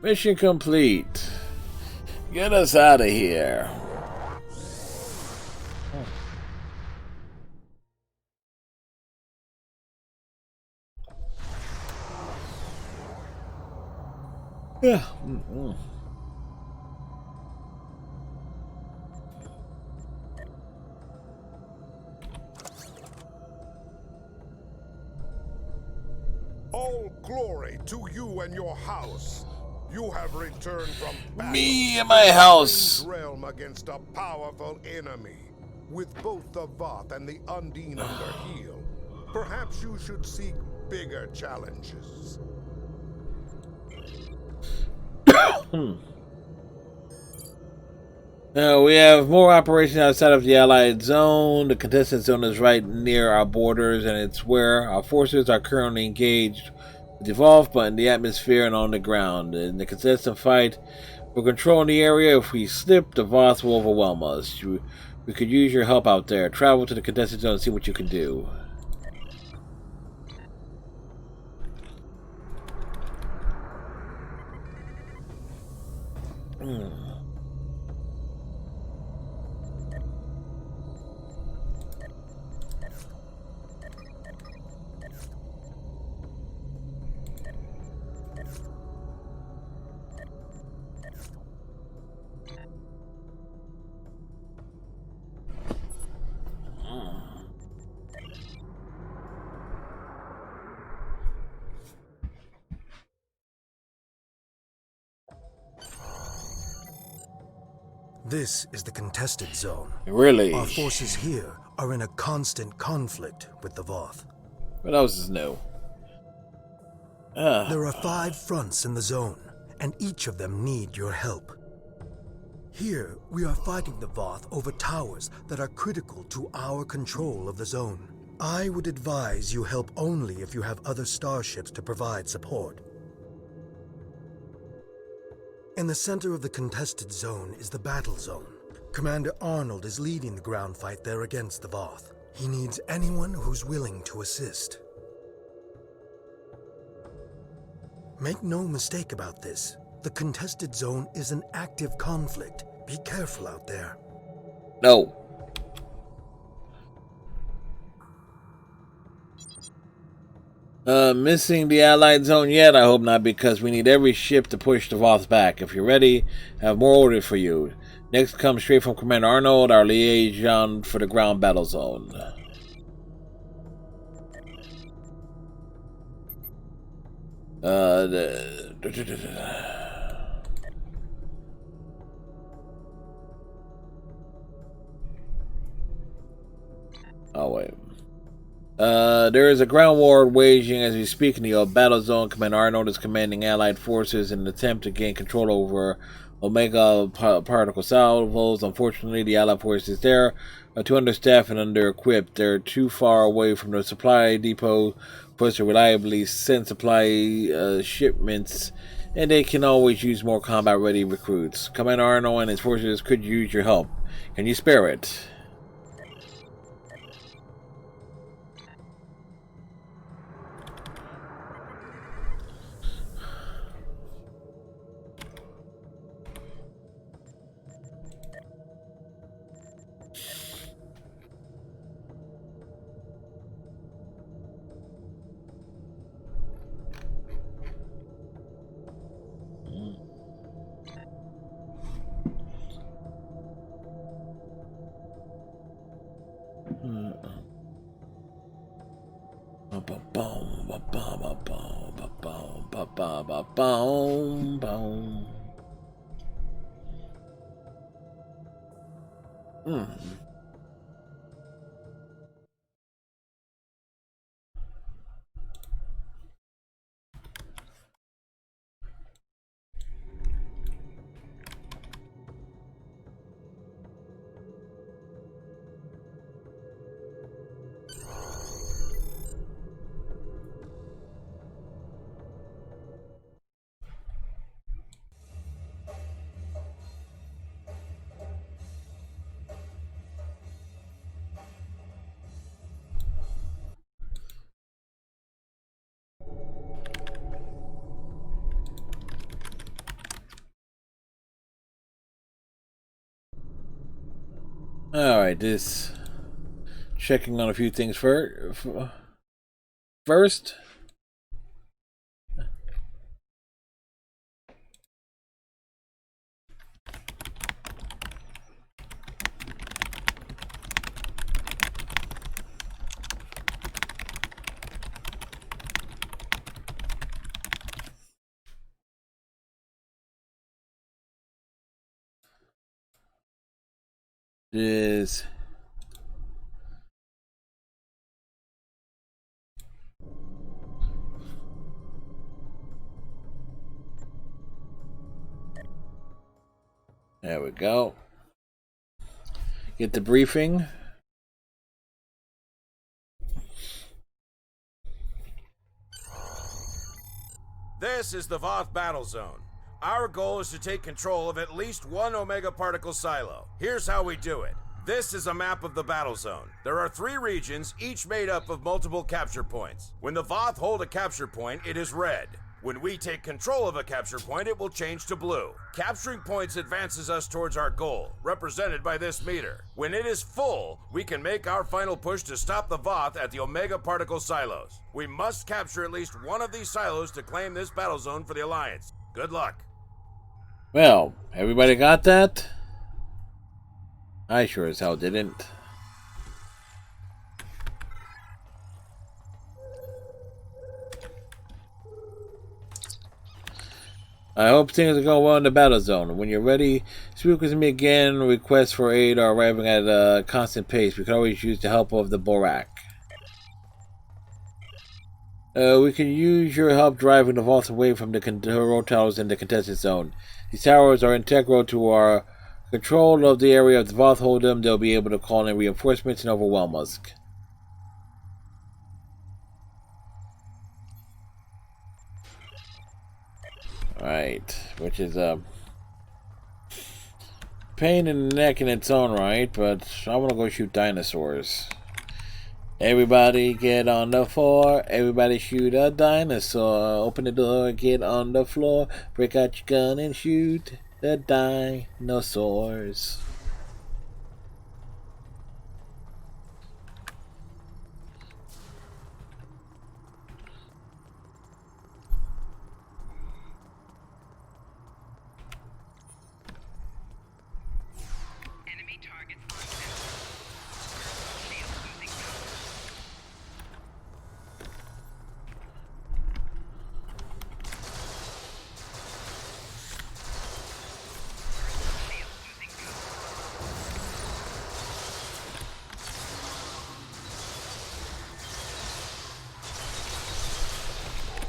Mission complete. Get us out of here. Yeah. All glory to you and your house. You have returned from me and my house realm against a powerful enemy. With both the Voth and the Undine under heel, perhaps you should seek bigger challenges. We have more operations outside of the Allied zone. The contested zone is right near our borders, and it's where our forces are currently engaged with the Voth, but in the atmosphere and on the ground. In the contested fight for control in the area, if we slip, the Voth will overwhelm us. We could use your help out there. Travel to the contested zone and see what you can do. This is the contested zone. Really? Our forces here are in a constant conflict with the Voth. What else is new? There are 5 fronts in the zone, and each of them need your help. Here, we are fighting the Voth over towers that are critical to our control of the zone. I would advise you help only if you have other starships to provide support. In the center of the contested zone is the battle zone. Commander Arnold is leading the ground fight there against the Voth. He needs anyone who's willing to assist. Make no mistake about this. The contested zone is an active conflict. Be careful out there. No. Missing the Allied zone yet? I hope not, because we need every ship to push the Voth back. If you're ready, I have more orders for you. Next comes straight from Commander Arnold, our liaison for the ground battle zone. Oh wait. There is a ground war waging as we speak in the battle zone. Commander Arnold is commanding Allied forces in an attempt to gain control over Omega particle salvos. Unfortunately, the Allied forces there are too understaffed and under-equipped. They're too far away from the supply depot for us to reliably send supply shipments, and they can always use more combat-ready recruits. Commander Arnold and his forces could use your help. Can you spare it? Alright, this checking on a few things first. Is there we go. Get the briefing. This is the Voth battle zone. Our goal is to take control of at least one Omega particle silo. Here's how we do it. This is a map of the battle zone. There are 3 regions, each made up of multiple capture points. When the Voth hold a capture point, it is red. When we take control of a capture point, it will change to blue. Capturing points advances us towards our goal, represented by this meter. When it is full, we can make our final push to stop the Voth at the Omega particle silos. We must capture at least one of these silos to claim this battle zone for the Alliance. Good luck. Well, everybody got that? I sure as hell didn't. I hope things are going well in the battle zone. When you're ready, speak with me again. Requests for aid are arriving at a constant pace. We can always use the help of the Borak. We can use your help driving the vaults away from the control towers in the contested zone. These towers are integral to our control of the area. If the Voth hold them, they'll be able to call in reinforcements and overwhelm us. Right, which is a pain in the neck in its own right, but I want to go shoot dinosaurs. Everybody get on the floor. Everybody shoot a dinosaur. Open the door, get on the floor. Break out your gun and shoot the dinosaurs.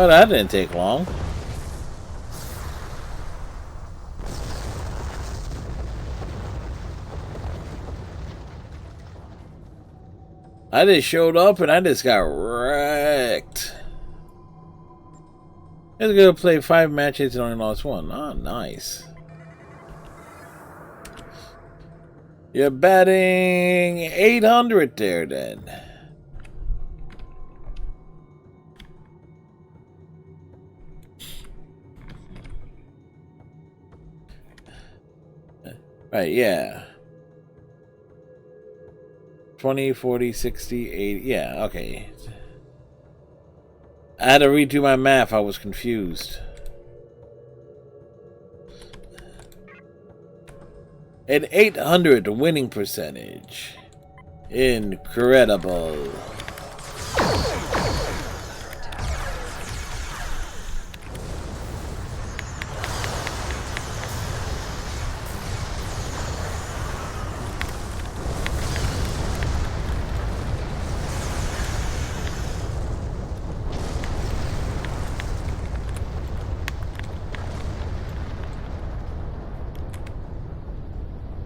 Oh, that didn't take long. I just showed up and I just got wrecked. It's gonna play 5 matches and only lost 1. Oh, nice. You're batting 800 there then. Right, yeah. 20, 40, 60, 80. Yeah, okay. I had to redo my math. I was confused. An 800 winning percentage. Incredible.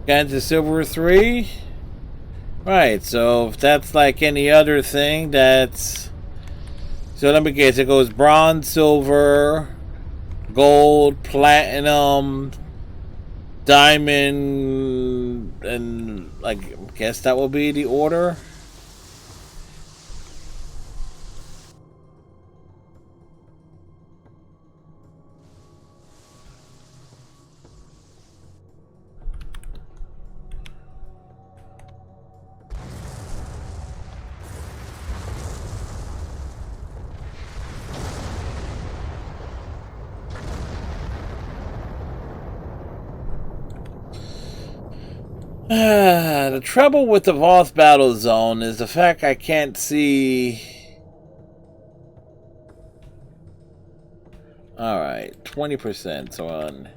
Kansas Silver 3. Right, so if that's like any other thing, that's... So let me guess, it goes bronze, silver, gold, platinum, diamond, and I guess that will be the order. The trouble with the Voth Battle Zone is the fact I can't see... Alright, 20% on...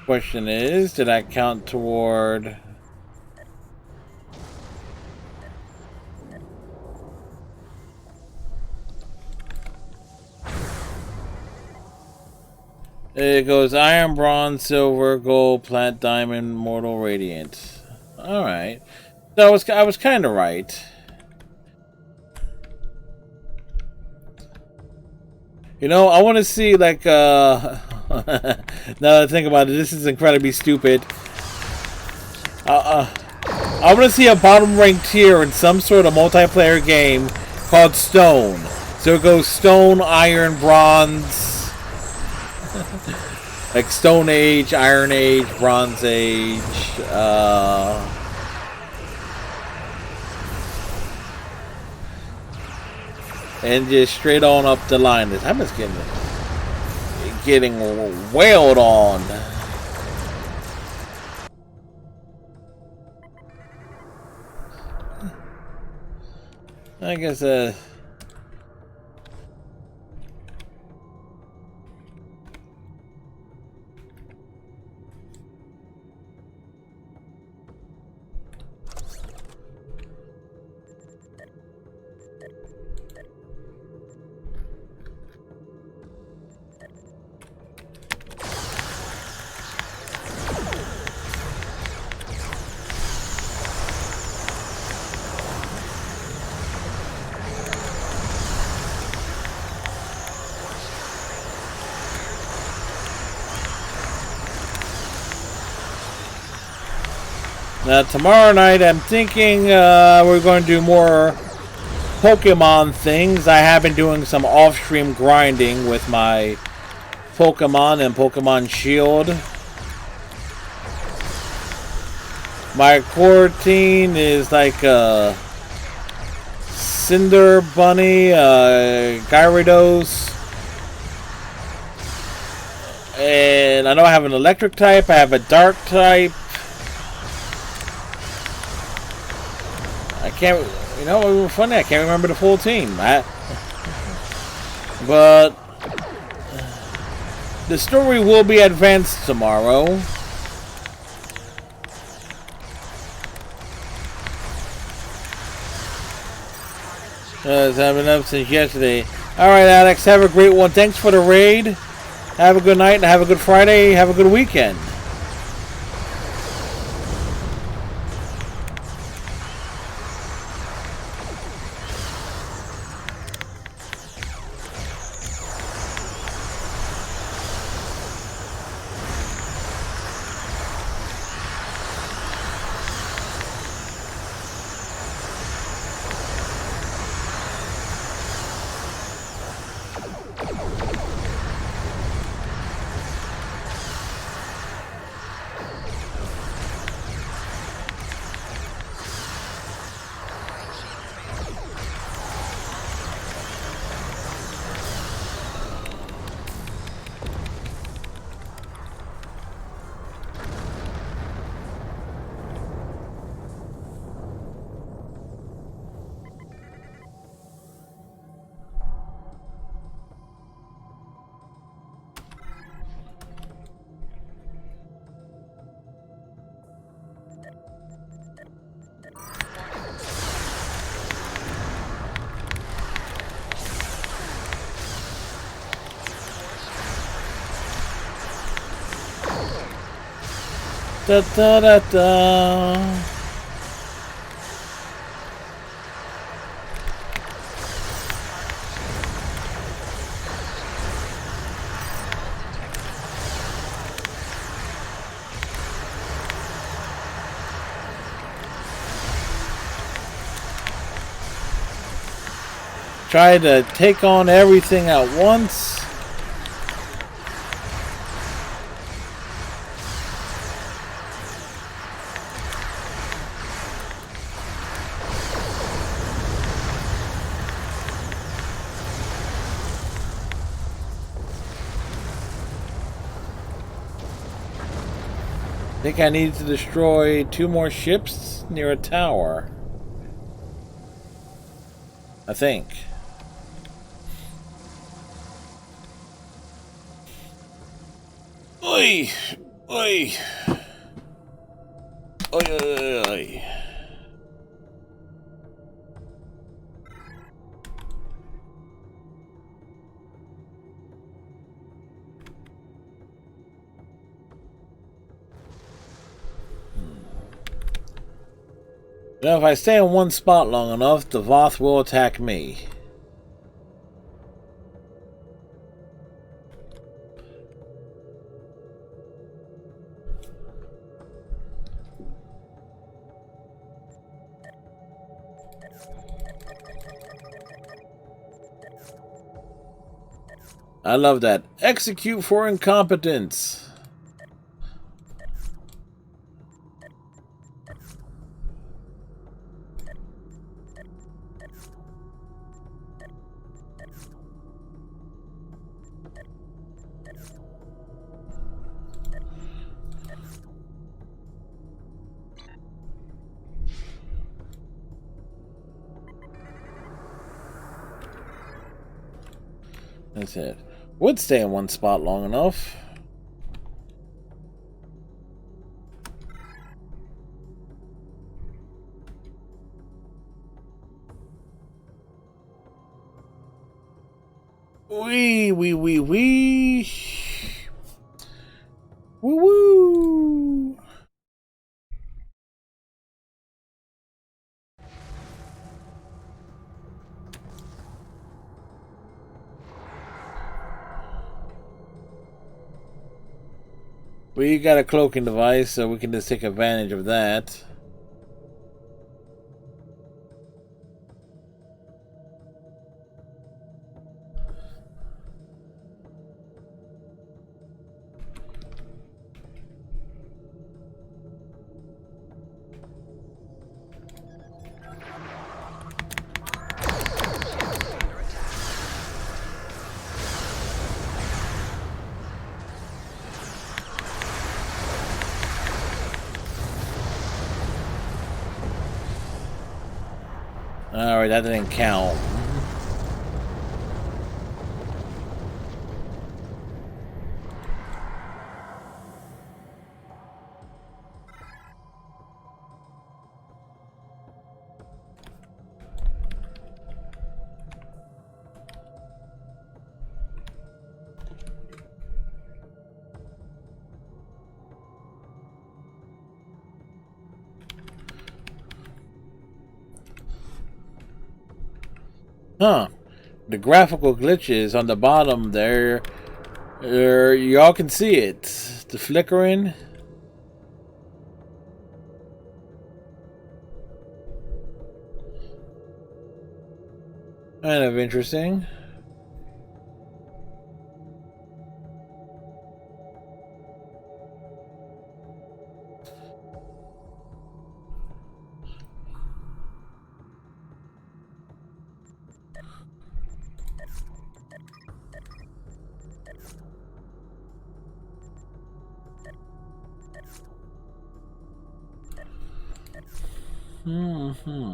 Question is, did I count toward... It goes iron, bronze, silver, gold, plat, diamond, mortal, radiant. Alright. So I was kind of right. You know, I want to see, like, now that I think about it, this is incredibly stupid. I want to see a bottom ranked tier in some sort of multiplayer game called Stone. So it goes stone, iron, bronze. Like Stone Age, Iron Age, Bronze Age. And just straight on up the line. I'm just getting wailed on. I guess now tomorrow night I'm thinking we're going to do more Pokemon things, I have been doing some off-stream grinding with my Pokemon and Pokemon Shield. My core team is like a Cinder Bunny, Gyarados. And I know I have an electric type, I have a dark type. I can't, you know, it was funny, I can't remember the full team. But the story will be advanced tomorrow. I've been up since yesterday. Alright, Alex, have a great one. Thanks for the raid. Have a good night and have a good Friday. Have a good weekend. Da da da da. Try to take on everything at once. I think I need to destroy 2 more ships near a tower. I think. Oi! Oi! Oi, oi, oi. You know, if I stay in one spot long enough, the Voth will attack me. I love that. Execute for incompetence. That's it. Would stay in one spot long enough. Wee. Woo woo. We got a cloaking device, so we can just take advantage of that. Alright, that didn't count. Huh. The graphical glitches on the bottom there, y'all can see it. The flickering. Kind of interesting. Mm-hmm.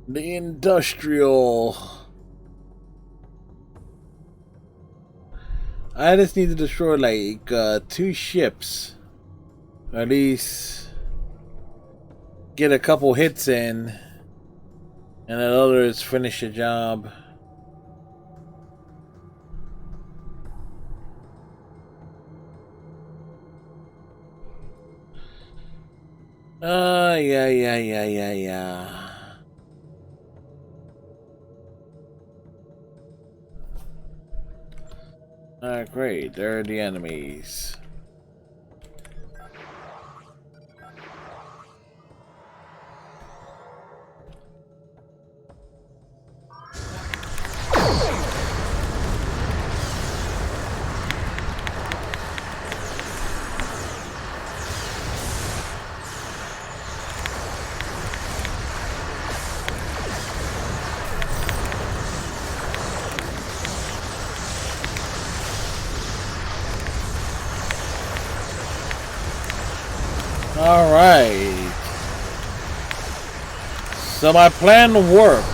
The industrial. I just need to destroy like 2 ships. At least get a couple hits in, and then others finish the job. Yeah. Alright, great. There are the enemies. Alright. So my plan worked.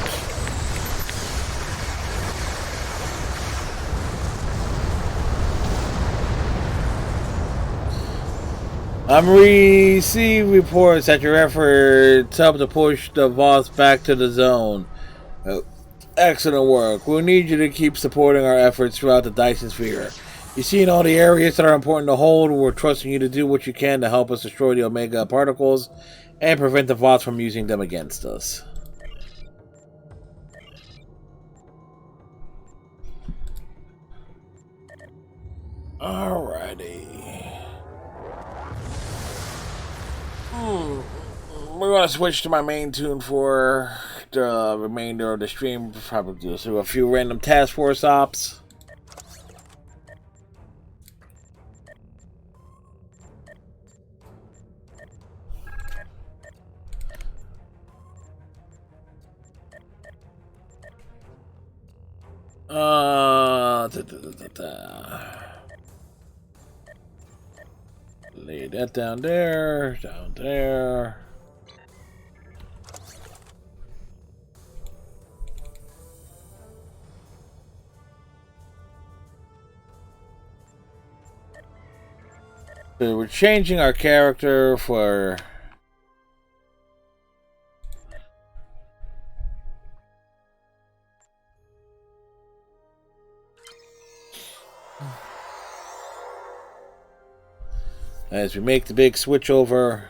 I'm receiving reports that your efforts helped to push the Voth back to the zone. Excellent work. We'll need you to keep supporting our efforts throughout the Dyson Sphere. You see, in all the areas that are important to hold, we're trusting you to do what you can to help us destroy the Omega particles and prevent the Voth from using them against us. Alrighty. We're going to switch to my main tune for the remainder of the stream. Probably do a few random task force ops. Lay that down there, down there. So we're changing our character for as we make the big switch over.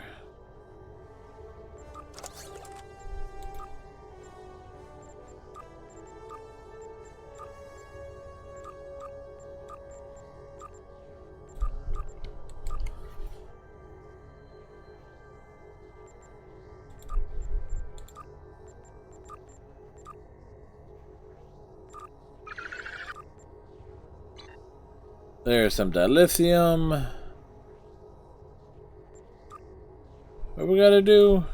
There's some dilithium. We're we gotta do?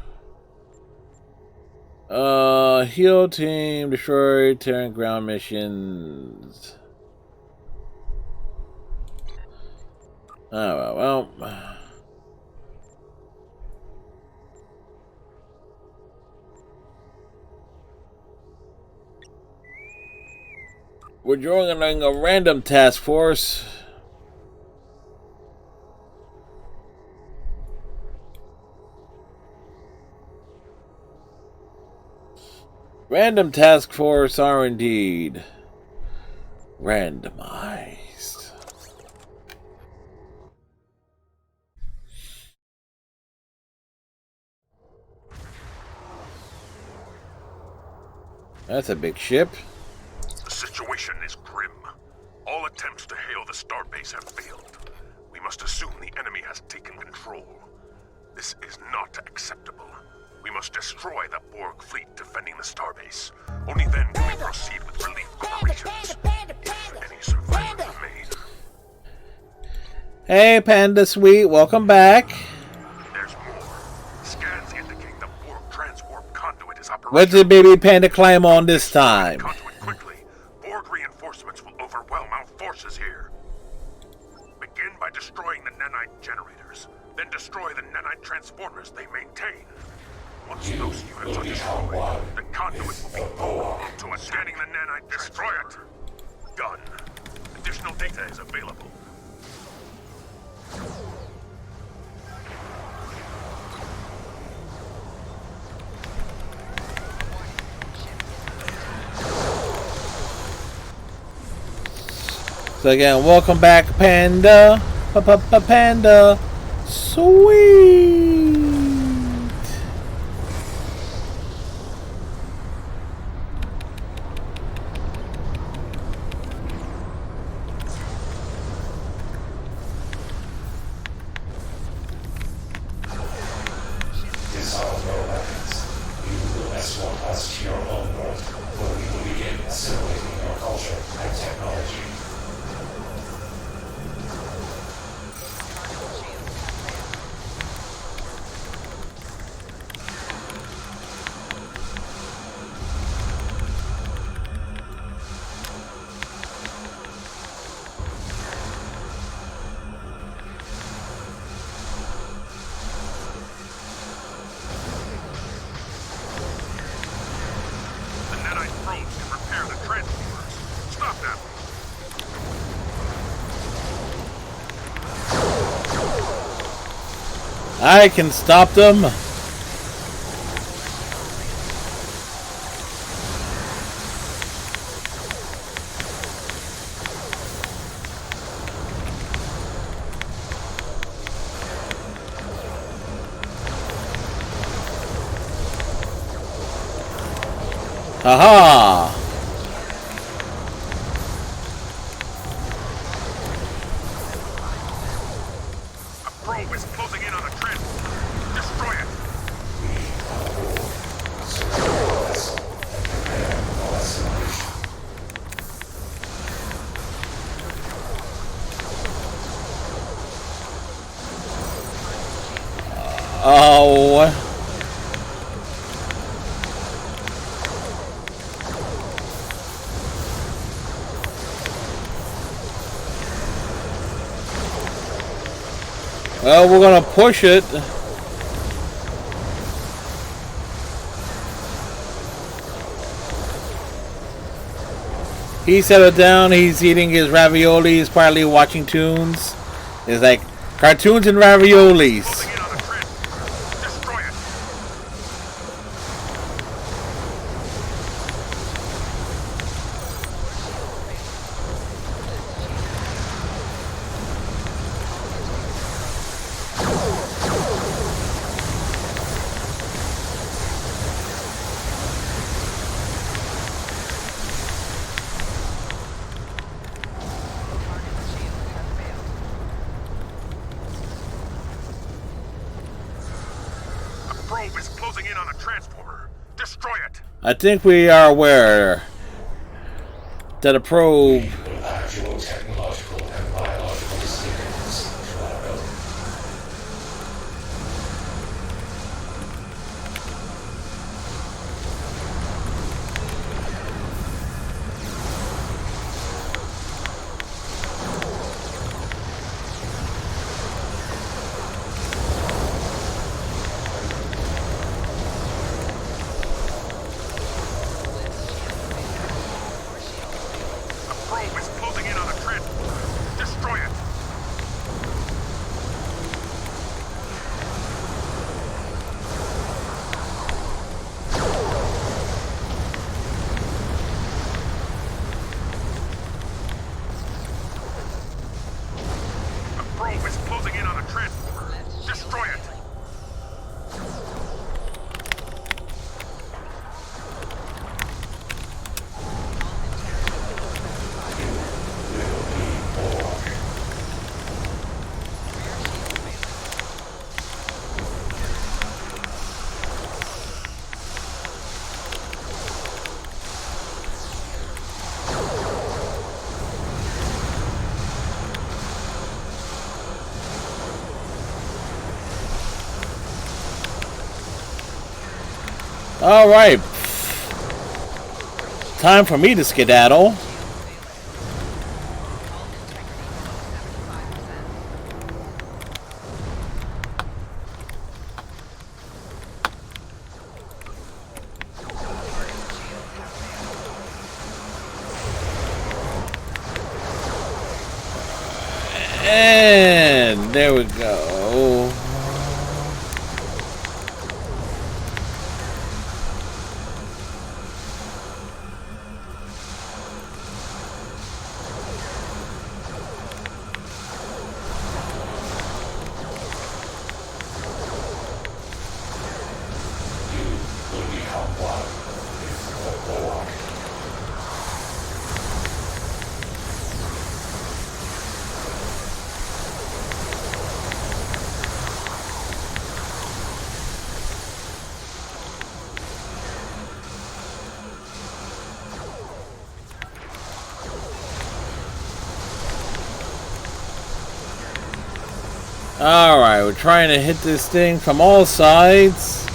Heal team, destroy, Terran ground missions. Oh, well. We're joining a random task force. Random task force are indeed randomized. That's a big ship. The situation is grim. All attempts to hail the starbase have failed. We must assume the enemy has taken control. This is not acceptable. We must destroy the Borg fleet defending the starbase. Only then can we proceed with relief operations. If any survivors remain. Hey, Panda Sweet, welcome back. There's more. Scans indicate the Borg transwarp conduit is operational. What did baby Panda climb on this time? Conduit quickly. Borg reinforcements will overwhelm our forces here. Begin by destroying the nanite generators. Then destroy the nanite transformers they maintain. Once those units are destroyed, the conduit will be pulled into a scanning the nanite. Destroy it. Done. Additional data is available. So again, welcome back, Panda. Panda. Sweet. I can stop them. Aha! Probe is closing in on a transport. Destroy it. Oh. Well, we're gonna push it. He settled down. He's eating his raviolis, partly watching tunes. It's like cartoons and raviolis. Probe is closing in on a transformer. Destroy it. I think we are aware that a probe. Actual technological and biological significance to our Alright. Time for me to skedaddle. And there we go. Alright, we're trying to hit this thing from all sides.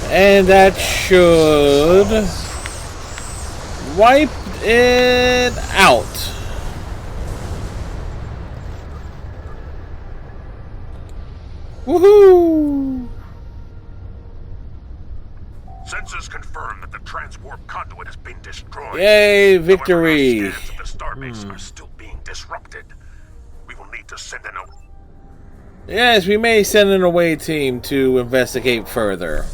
And that should wipe it out. Woohoo! Sensors confirm that the transwarp conduit has been destroyed. Yay, victory! However, our scans of the starbase are still being disrupted. We will need to send an... Yes, we may send an away team to investigate further.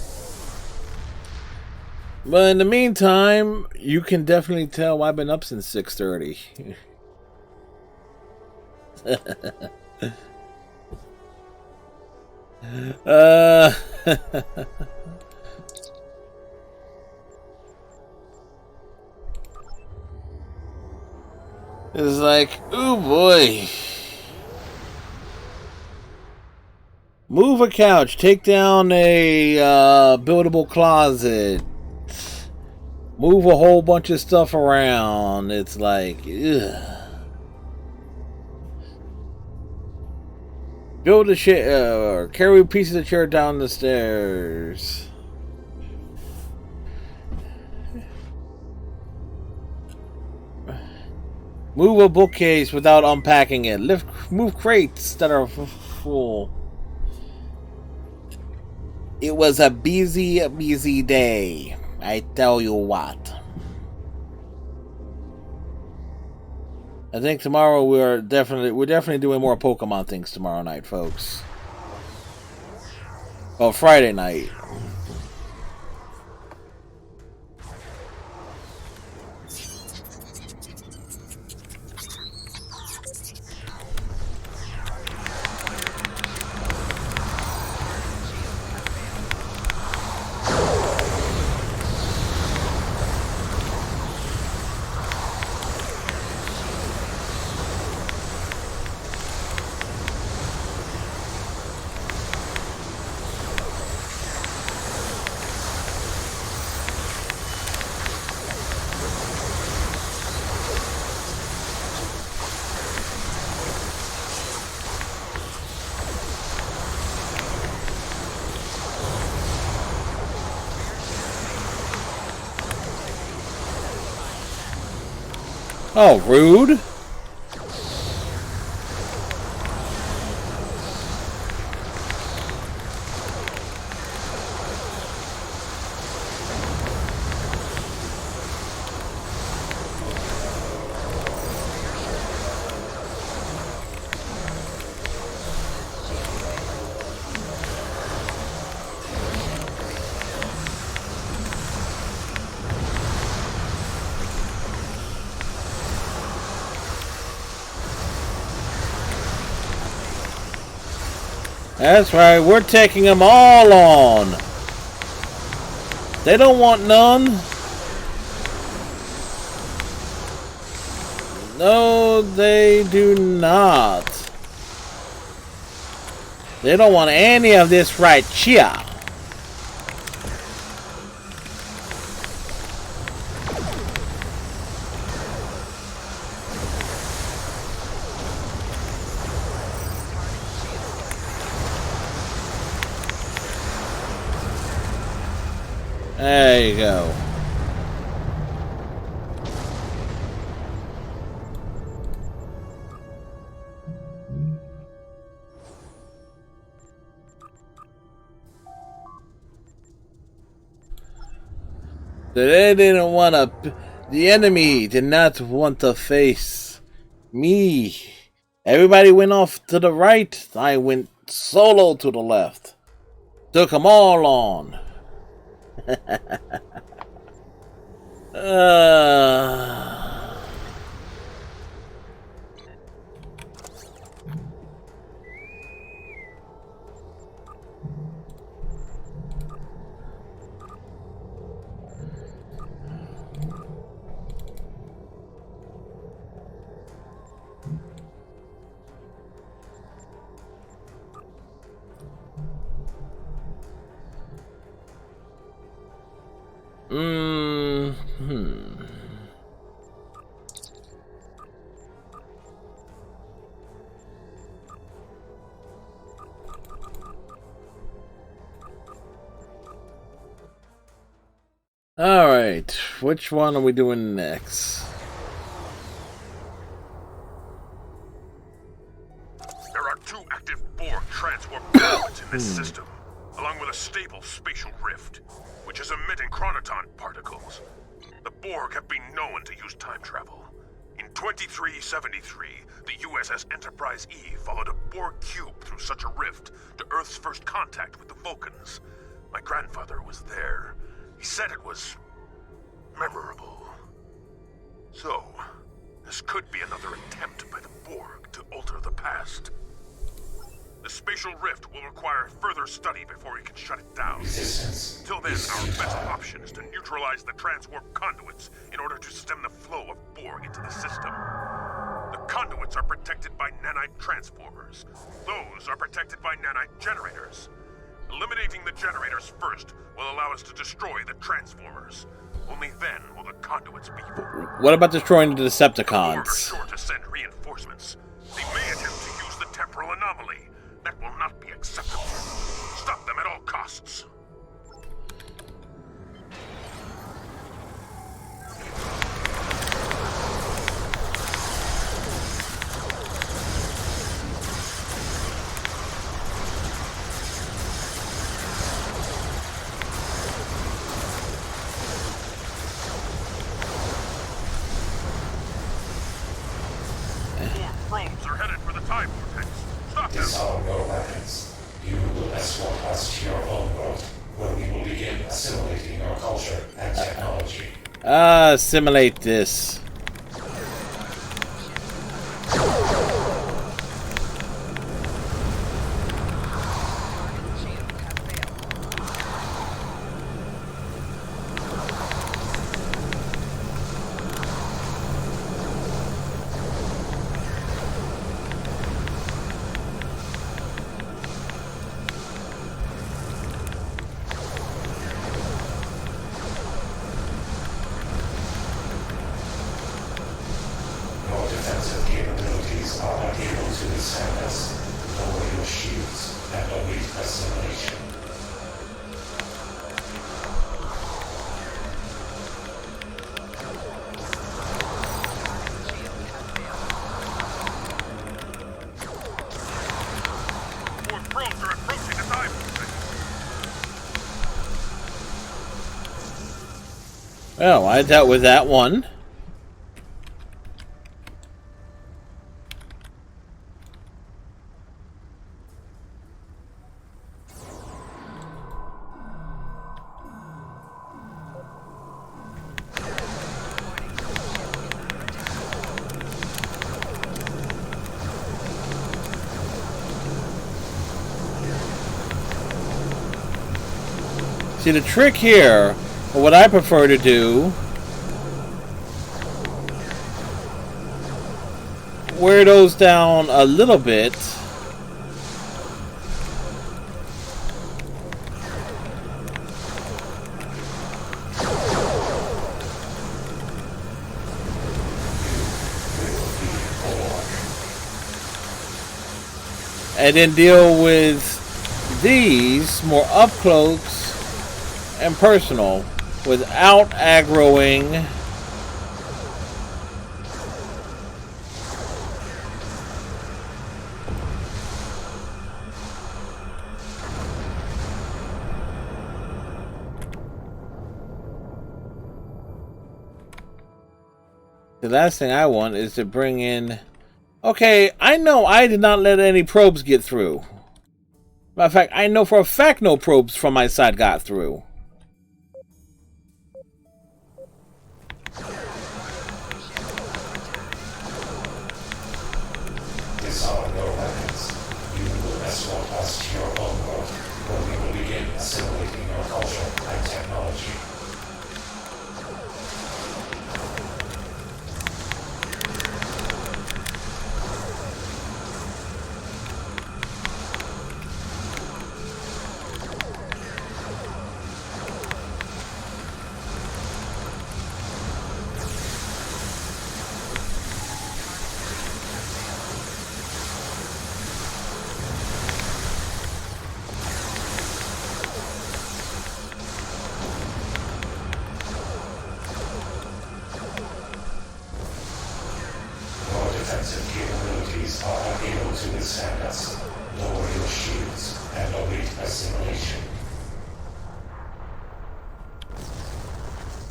But in the meantime, you can definitely tell I've been up since 6:30. It's like, oh boy. Move a couch, take down a buildable closet. Move a whole bunch of stuff around. It's like, ugh. Build a chair, carry pieces of chair down the stairs. Move a bookcase without unpacking it. Move crates that are full. It was a busy day. I tell you what. I think tomorrow we're definitely doing more Pokemon things tomorrow night, folks. Oh, Friday night. Oh, rude. That's right, we're taking them all on. They don't want none. No, they do not. They don't want any of this right here. There you go. They didn't want to. The enemy did not want to face me. Everybody went off to the right. I went solo to the left. Took them all on. All right, which one are we doing next? There are 2 active Borg transwarp conduits in this system, along with a stable spatial rift, which is emitting chronoton particles. The Borg have been known to use time travel. In 2373, the USS Enterprise E followed a Borg cube through such a rift to Earth's first contact with the Vulcans. My grandfather was there. He said it was memorable. So, this could be another attempt by the Borg to alter the past. The spatial rift will require further study before we can shut it down. Till then, our best option is to neutralize the transwarp conduits in order to stem the flow of Borg into the system. The conduits are protected by nanite transformers. Those are protected by nanite generators. Eliminating the generators first will allow us to destroy the transformers. Only then will the conduits be formed. What about destroying the Decepticons? The Borg are sure to send reinforcements. They may attempt to use the temporal anomaly. That will not be acceptable. Stop them at all costs. Drones are headed for the time vortex. Stop them! Disarm your weapons. You will escort us to your own world, where we will begin assimilating your culture and technology. Assimilate this. Well, I dealt with that one. See, the trick here, or what I prefer to do, wear those down a little bit, and then deal with these more up close and personal without aggroing the last thing I want is to bring in... Okay, I know I did not let any probes get through. Matter of fact, I know for a fact no probes from my side got through. Disarm your weapons. You will escort us to your own world, where we will begin assimilating your culture and technology.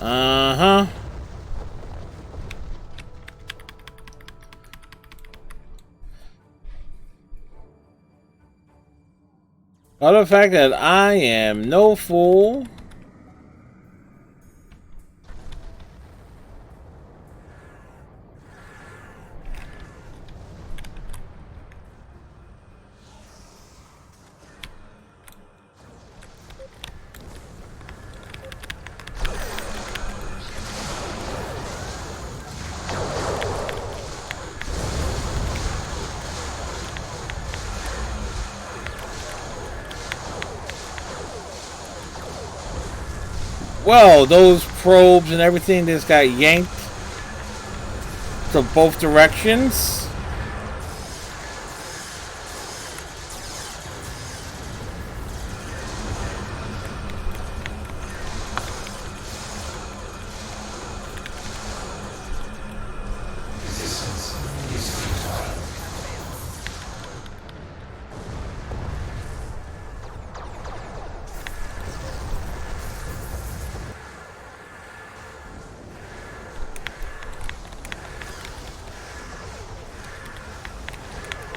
Uh-huh. Well, the fact that I am no fool. Well, those probes and everything just got yanked to both directions.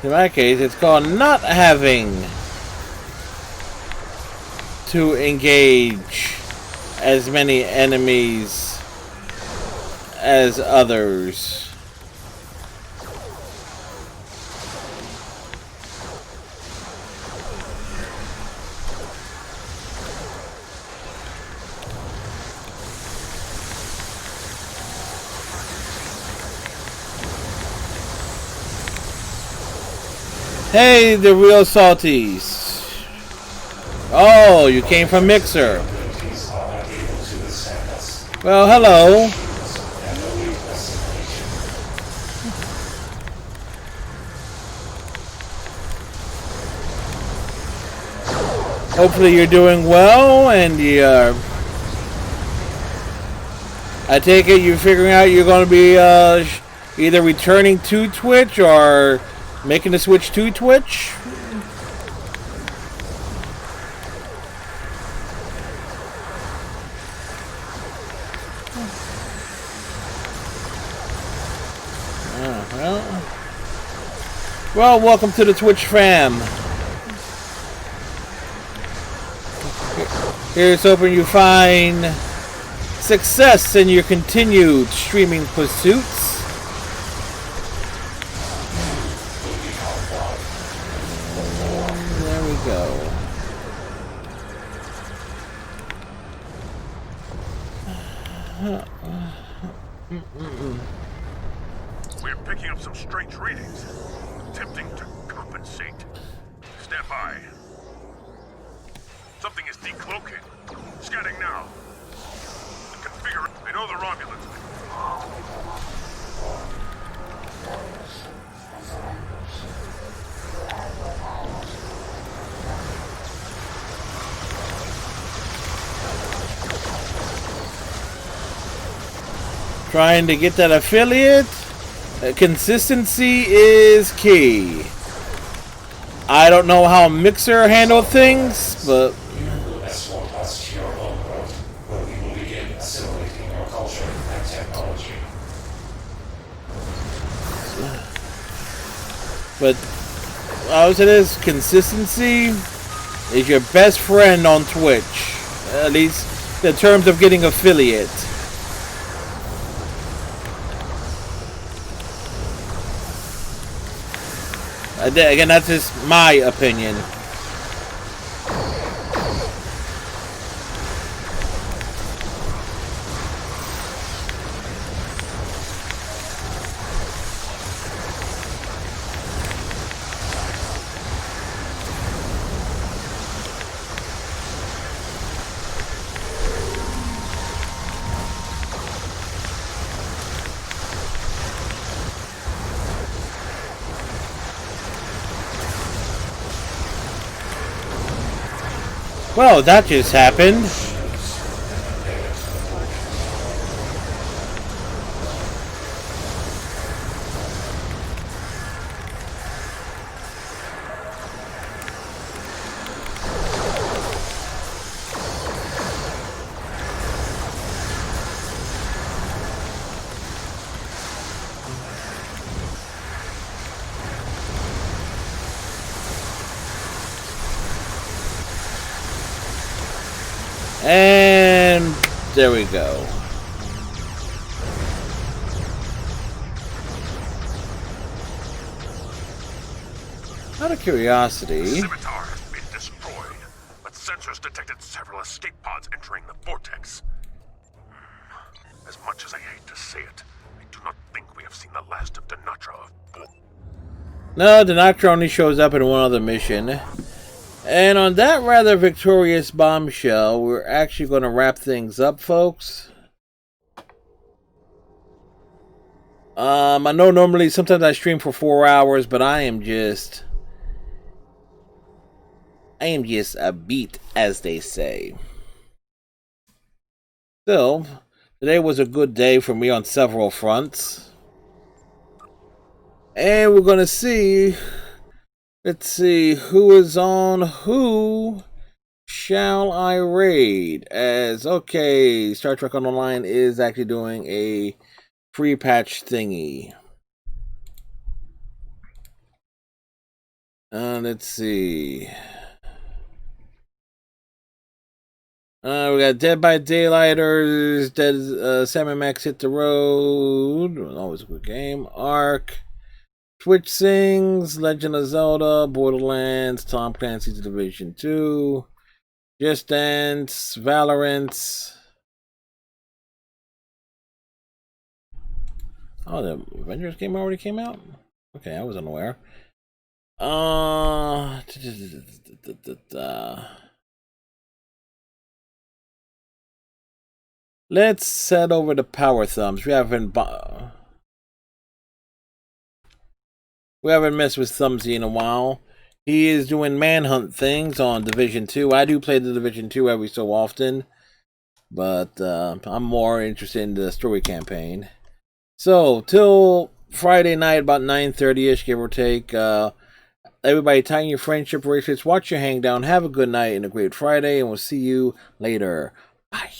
In my case, it's called not having to engage as many enemies as others. Hey, the real salties. Oh, you came from Mixer. Well, hello. Hopefully you're doing well, and you're... I take it you're figuring out you're going to be either returning to Twitch or making the switch to Twitch. Well, welcome to the Twitch fam. Here's hoping you find success in your continued streaming pursuits. There we go. We're picking up some strange readings, attempting to compensate. Stand by. Something is decloaking. Scanning now. Configure. I know the Romulans. Trying to get that affiliate. Consistency is key. I don't know how Mixer handled things, but You will escort us to your home world, where we will begin assimilating your culture and technology. But I would say this: consistency is your best friend on Twitch, at least in terms of getting affiliate. Again, that's just my opinion. Well, that just happened. And there we go. Out of curiosity. Scimitar has been destroyed, but sensors detected several escape pods entering the vortex. As much as I hate to say it, I do not think we have seen the last of Dinatra. No, Dinatra only shows up in one other mission. And on that rather victorious bombshell, we're actually going to wrap things up, folks. I know normally sometimes I stream for 4 hours, but I am just a beat, as they say. Still, today was a good day for me on several fronts. And we're going to see, let's see, who is on who shall I raid? As, okay, Star Trek Online is actually doing a free patch thingy. Let's see. We got Dead by Daylighters, Dead Salmon Max Hit the Road, always a good game. Ark, Twitch Sings, Legend of Zelda, Borderlands, Tom Clancy's Division 2, Just Dance, Valorant. Oh, the Avengers game already came out? Okay, I was unaware. Let's head over to Power Thumbs. We haven't messed with Thumbsy in a while. He is doing manhunt things on Division 2. I do play the Division 2 every so often, but I'm more interested in the story campaign. So, till Friday night, about 9:30ish, give or take. Everybody, tighten your friendship bracelets, watch your hang down, have a good night and a great Friday, and we'll see you later. Bye.